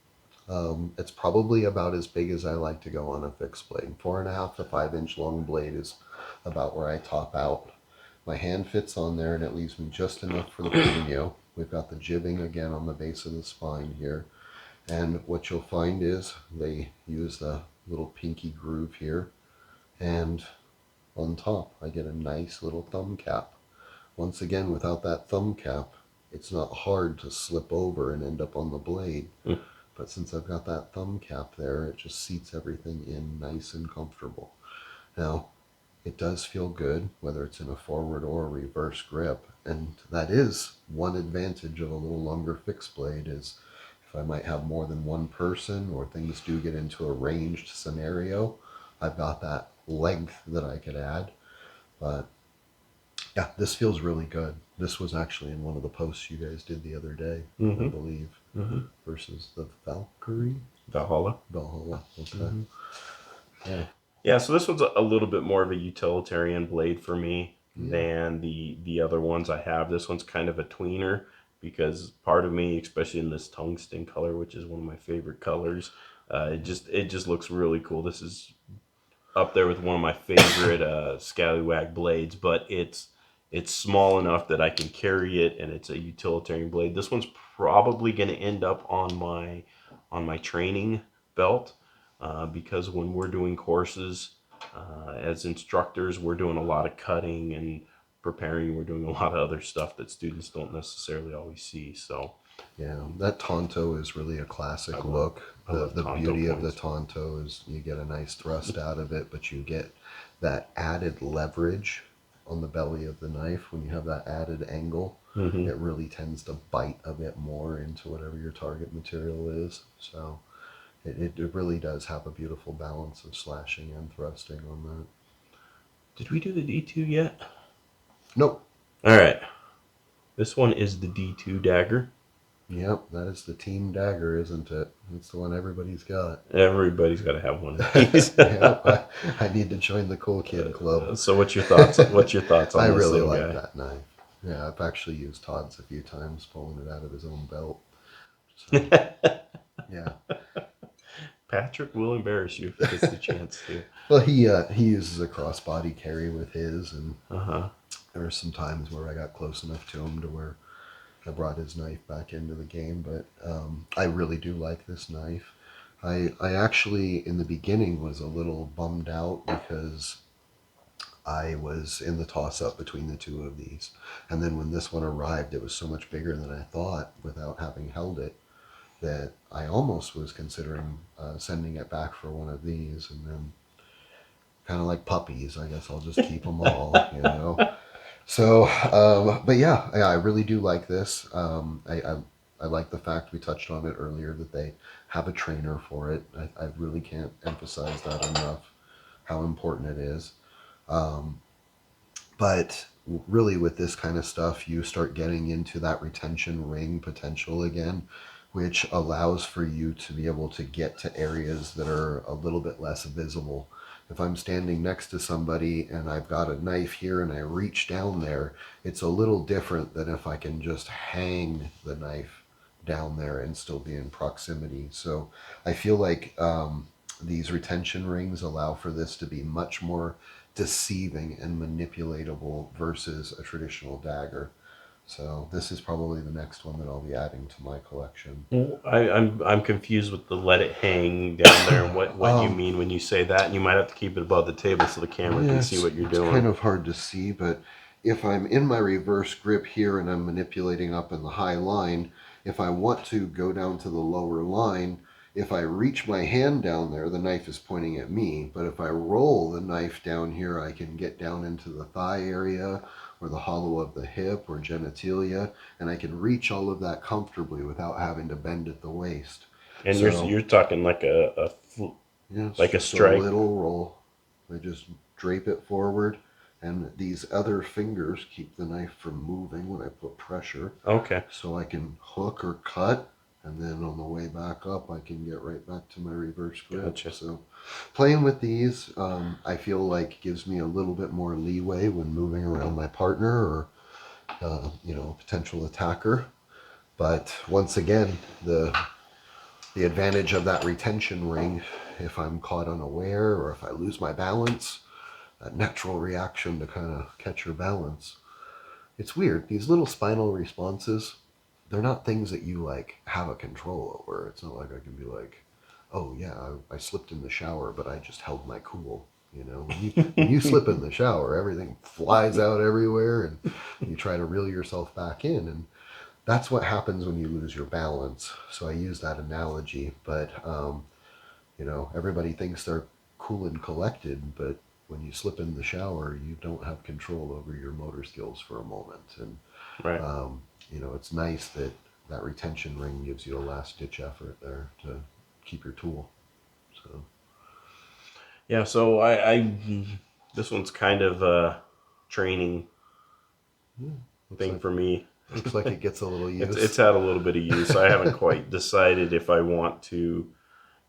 S2: It's probably about as big as I like to go on a fixed blade. 4.5 to 5 inch long blade is about where I top out. My hand fits on there and it leaves me just enough for the puño. We've got the jibbing again on the base of the spine here. And what you'll find is they use the little pinky groove here. And on top, I get a nice little thumb cap. Once again, without that thumb cap, it's not hard to slip over and end up on the blade. But since I've got that thumb cap there, it just seats everything in nice and comfortable. Now, it does feel good, whether it's in a forward or a reverse grip. And that is one advantage of a little longer fixed blade is if I might have more than one person or things do get into a ranged scenario, I've got that length that I could add. But yeah, this feels really good. This was actually in one of the posts you guys did the other day, I believe, versus the Valkyrie?
S1: Valhalla.
S2: Okay. Yeah.
S1: Yeah, so this one's a little bit more of a utilitarian blade for me than the other ones I have. This one's kind of a tweener because part of me, especially in this tungsten color, which is one of my favorite colors, it just looks really cool. This is up there with one of my favorite Scallywag blades, but it's small enough that I can carry it, and it's a utilitarian blade. This one's probably going to end up on my training belt because when we're doing courses as instructors, we're doing a lot of cutting and preparing. We're doing a lot of other stuff that students don't necessarily always see. So
S2: yeah, that Tonto is really a classic look. The beauty of the Tonto is you get a nice thrust out of it, but you get that added leverage on the belly of the knife. When you have that added angle, it really tends to bite a bit more into whatever your target material is. So It really does have a beautiful balance of slashing and thrusting on that.
S1: Did we do the D2 yet?
S2: Nope.
S1: All right. This one is the D2 Dagger.
S2: Yep, that is the team dagger, isn't it? It's the one everybody's got.
S1: Everybody's got to have one of these.
S2: Yep, I need to join the cool kid club.
S1: So what's your thoughts? What's your thoughts on
S2: I
S1: this
S2: really
S1: little
S2: like
S1: guy?
S2: that knife. Yeah, I've actually used Todd's a few times, pulling it out of his own belt. So, yeah.
S1: Patrick will embarrass you if he gets the chance to.
S2: Well, he uses a crossbody carry with his, and
S1: Uh-huh.
S2: there were some times where I got close enough to him to where I brought his knife back into the game. But I really do like this knife. I actually, in the beginning, was a little bummed out because I was in the toss-up between the two of these. And then when this one arrived, it was so much bigger than I thought without having held it that I almost was considering sending it back for one of these. And then kind of like puppies, I guess I'll just keep them all, you know. So, but yeah, I really do like this. I like the fact we touched on it earlier that they have a trainer for it. I really can't emphasize that enough, how important it is. But really, with this kind of stuff, you start getting into that retention ring potential again, which allows for you to be able to get to areas that are a little bit less visible. If I'm standing next to somebody and I've got a knife here and I reach down there, it's a little different than if I can just hang the knife down there and still be in proximity. So I feel like these retention rings allow for this to be much more deceiving and manipulatable versus a traditional dagger. So this is probably the next one that I'll be adding to my collection.
S1: I'm confused with the let it hang down there and what you mean when you say that. And you might have to keep it above the table so the camera can see what you're doing.
S2: It's kind of hard to see, but if I'm in my reverse grip here and I'm manipulating up in the high line, if I want to go down to the lower line, if I reach my hand down there, the knife is pointing at me. But if I roll the knife down here, I can get down into the thigh area or the hollow of the hip or genitalia, and I can reach all of that comfortably without having to bend at the waist.
S1: And
S2: So,
S1: you're talking like like a
S2: just
S1: strike.
S2: a little roll. I just drape it forward, and these other fingers keep the knife from moving when I put pressure.
S1: Okay.
S2: So I can hook or cut, and then on the way back up, I can get right back to my reverse grip.
S1: Gotcha.
S2: So playing with these, I feel like gives me a little bit more leeway when moving around my partner or, potential attacker. But once again, the advantage of that retention ring, if I'm caught unaware or if I lose my balance, that natural reaction to kind of catch your balance. It's weird. These little spinal responses, they're not things that you like have a control over. It's not like I can be like, oh yeah, I slipped in the shower, but I just held my cool. You know, when you slip in the shower, everything flies out everywhere, and you try to reel yourself back in, and that's what happens when you lose your balance. So I use that analogy, but everybody thinks they're cool and collected, but when you slip in the shower, you don't have control over your motor skills for a moment. And
S1: Right.
S2: it's nice that that retention ring gives you a last ditch effort there to keep your tool. So
S1: Yeah. So I this one's kind of a training thing for me.
S2: Looks like it gets a little use.
S1: It's had a little bit of use. I haven't quite decided if I want to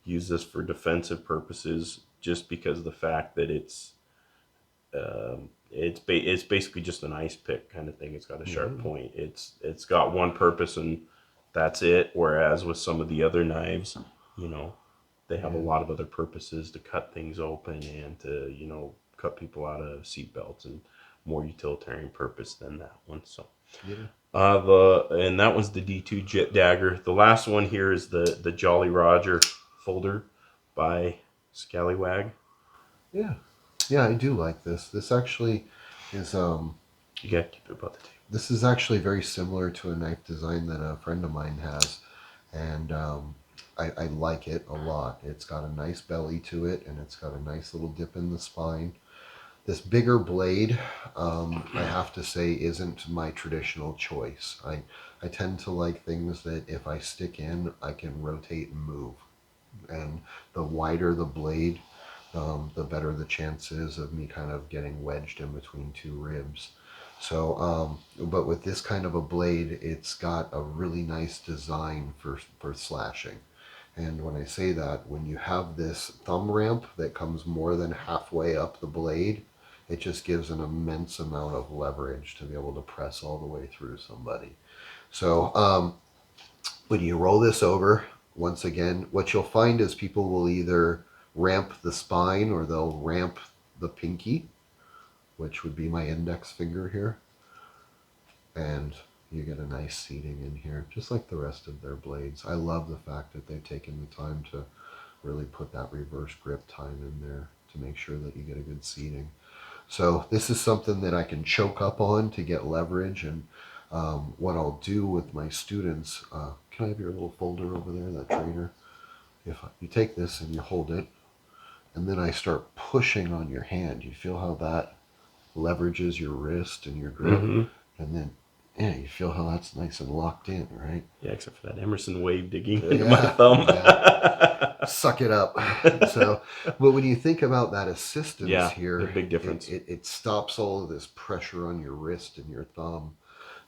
S1: use this for defensive purposes, just because of the fact that it's basically just an ice pick kind of thing. It's got a sharp point. It's got one purpose and that's it. Whereas with some of the other knives, they have a lot of other purposes to cut things open and to cut people out of seat belts and more utilitarian purpose than that one. So.
S2: Yeah.
S1: And that was the D2 Jet Dagger. The last one here is the Jolly Roger folder by Skallywag.
S2: Yeah. Yeah, I do like this. This actually is
S1: You gotta keep it above the table.
S2: this is actually very similar to a knife design that a friend of mine has, and I like it a lot. It's got a nice belly to it, and it's got a nice little dip in the spine. This bigger blade, I have to say, isn't my traditional choice. I tend to like things that if I stick in, I can rotate and move. and the wider the blade, the better the chance is of me kind of getting wedged in between two ribs. So, but with this kind of a blade, it's got a really nice design for slashing. And when I say that, when you have this thumb ramp that comes more than halfway up the blade, it just gives an immense amount of leverage to be able to press all the way through somebody. So when you roll this over, once again, what you'll find is people will either ramp the spine or they'll ramp the pinky, which would be my index finger here. And you get a nice seating in here, just like the rest of their blades. I love the fact that they've taken the time to really put that reverse grip time in there to make sure that you get a good seating. So this is something that I can choke up on to get leverage. And what I'll do with my students, can I have your little folder over there, that trainer? If you take this and you hold it, and then I start pushing on your hand, you feel how that leverages your wrist and your grip?
S1: Mm-hmm.
S2: And then, yeah, you feel how that's nice and locked in, right?
S1: Yeah, except for that Emerson wave digging into my thumb.
S2: Suck it up. So, but when you think about that assistance here,
S1: a big difference.
S2: It stops all of this pressure on your wrist and your thumb.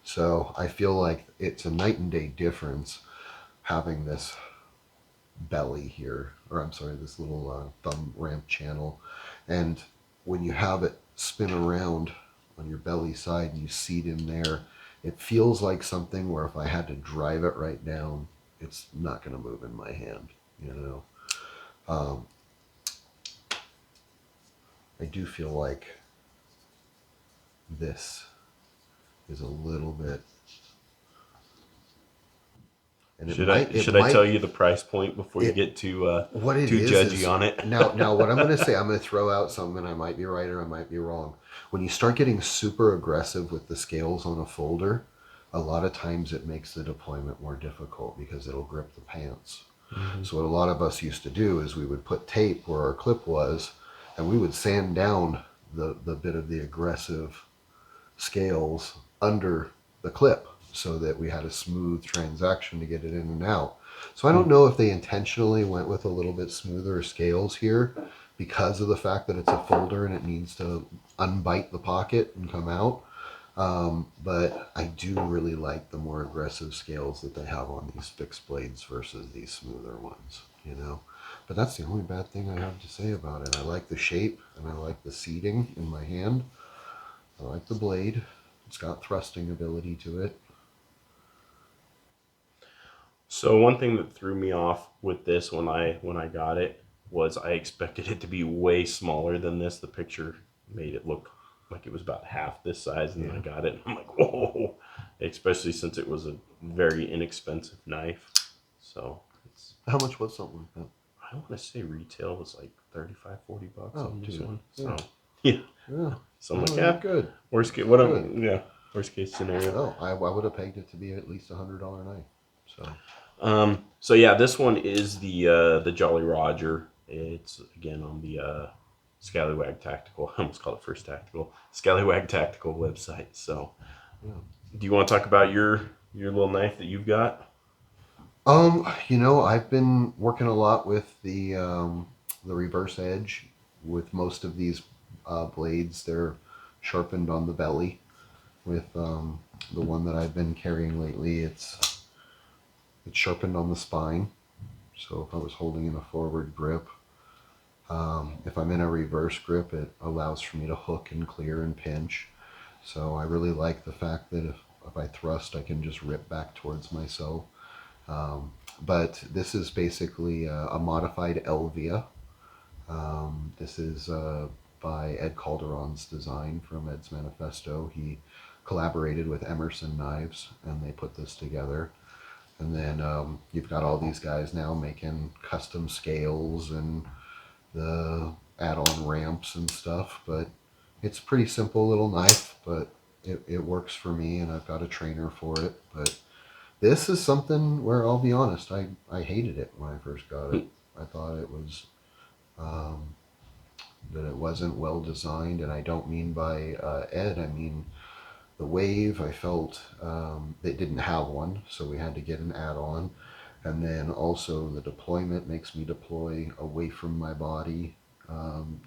S2: So I feel like it's a night and day difference having this belly here, or I'm sorry, this little thumb ramp channel. And when you have it spin around on your belly side and you seat in there, it feels like something where if I had to drive it right down, it's not going to move in my hand, you know. I do feel like this is a little bit. And
S1: should I tell you the price point before you get too judgy on it?
S2: Now what I'm going to say, I'm going to throw out something. I might be right or I might be wrong. When you start getting super aggressive with the scales on a folder, a lot of times it makes the deployment more difficult because it'll grip the pants. Mm-hmm. So what a lot of us used to do is we would put tape where our clip was, and we would sand down the bit of the aggressive scales under the clip so that we had a smooth transaction to get it in and out. So I don't know if they intentionally went with a little bit smoother scales here because of the fact that it's a folder and it needs to unbite the pocket and come out. But I do really like the more aggressive scales that they have on these fixed blades versus these smoother ones, you know. But that's the only bad thing I have to say about it. I like the shape and I like the seating in my hand. I like the blade. It's got thrusting ability to it.
S1: So one thing that threw me off with this when I got it was I expected it to be way smaller than this. The picture made it look like it was about half this size, and then I got it and I'm like, whoa, especially since it was a very inexpensive knife. So it's,
S2: how much was something like that?
S1: I want to say retail was like $35-40 on this one.
S2: Yeah.
S1: So yeah. So I'm like, yeah,
S2: good.
S1: Worst case scenario.
S2: Oh, I would have pegged it to be at least $100 knife.
S1: So yeah, this one is the Jolly Roger. It's again on the Skallywag Tactical. I almost called it First Tactical. Skallywag Tactical website. So, do you want to talk about your little knife that you've got?
S2: You know, I've been working a lot with the reverse edge. With most of these blades, they're sharpened on the belly. With the one that I've been carrying lately, it's sharpened on the spine. So if I was holding in a forward grip, if I'm in a reverse grip, it allows for me to hook and clear and pinch. So I really like the fact that if I thrust, I can just rip back towards myself. But this is basically a modified Elvia. This is by Ed Calderon's design from Ed's Manifesto. He collaborated with Emerson Knives and they put this together. And then you've got all these guys now making custom scales and the add-on ramps and stuff. But it's a pretty simple little knife, but it works for me and I've got a trainer for it. But this is something where I'll be honest, I hated it when I first got it. I thought it was that it wasn't well designed, and I don't mean by Ed, I mean the wave. I felt they didn't have one, so we had to get an add-on. And then also the deployment makes me deploy away from my body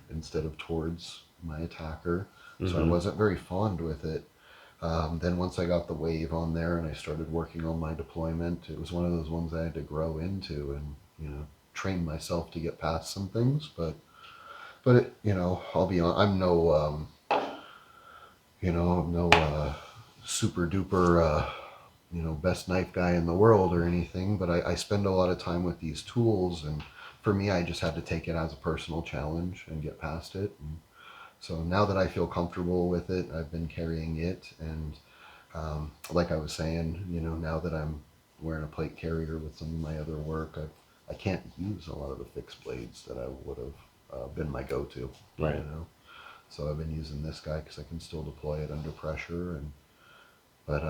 S2: instead of towards my attacker. So I wasn't very fond with it. Then once I got the wave on there and I started working on my deployment, it was one of those ones I had to grow into and, train myself to get past some things. But it, I'll be on. I'm no, I'm no super duper, best knife guy in the world or anything. But I spend a lot of time with these tools, and for me, I just had to take it as a personal challenge and get past it. And so now that I feel comfortable with it, I've been carrying it, and like I was saying, now that I'm wearing a plate carrier with some of my other work, I can't use a lot of the fixed blades that I would have been my go-to.
S1: Right.
S2: So I've been using this guy because I can still deploy it under pressure, but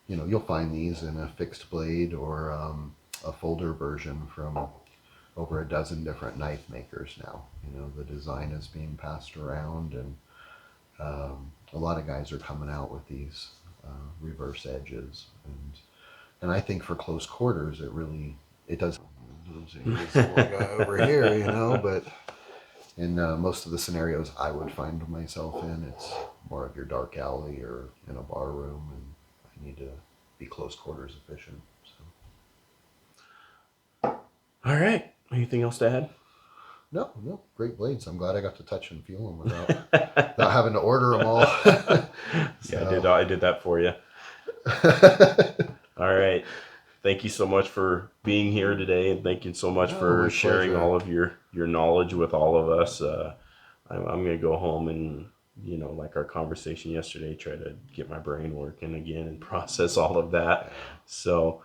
S2: you'll find these in a fixed blade or a folder version from over a dozen different knife makers now. The design is being passed around, and a lot of guys are coming out with these reverse edges, and I think for close quarters it does. This little guy over here, but in most of the scenarios I would find myself in, it's more of your dark alley or in a bar room, and I need to be close quarters efficient. So.
S1: All right. Anything else to add?
S2: No, great blades. I'm glad I got to touch and feel them without having to order them all.
S1: Yeah, I did that for you. All right. Thank you so much for being here today, and thank you so much for sharing all of your knowledge with all of us. I'm going to go home and, like our conversation yesterday, try to get my brain working again and process all of that. So,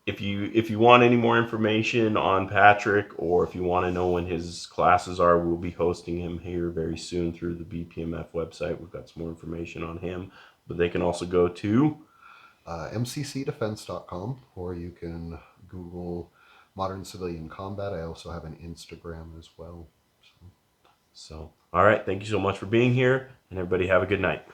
S1: if you want any more information on Patrick, or if you want to know when his classes are, we'll be hosting him here very soon through the BPMF website. We've got some more information on him, but they can also go to
S2: mccdefense.com, or you can Google Modern Civilian Combat. I also have an Instagram as well.
S1: So, all right. Thank you so much for being here, and everybody have a good night.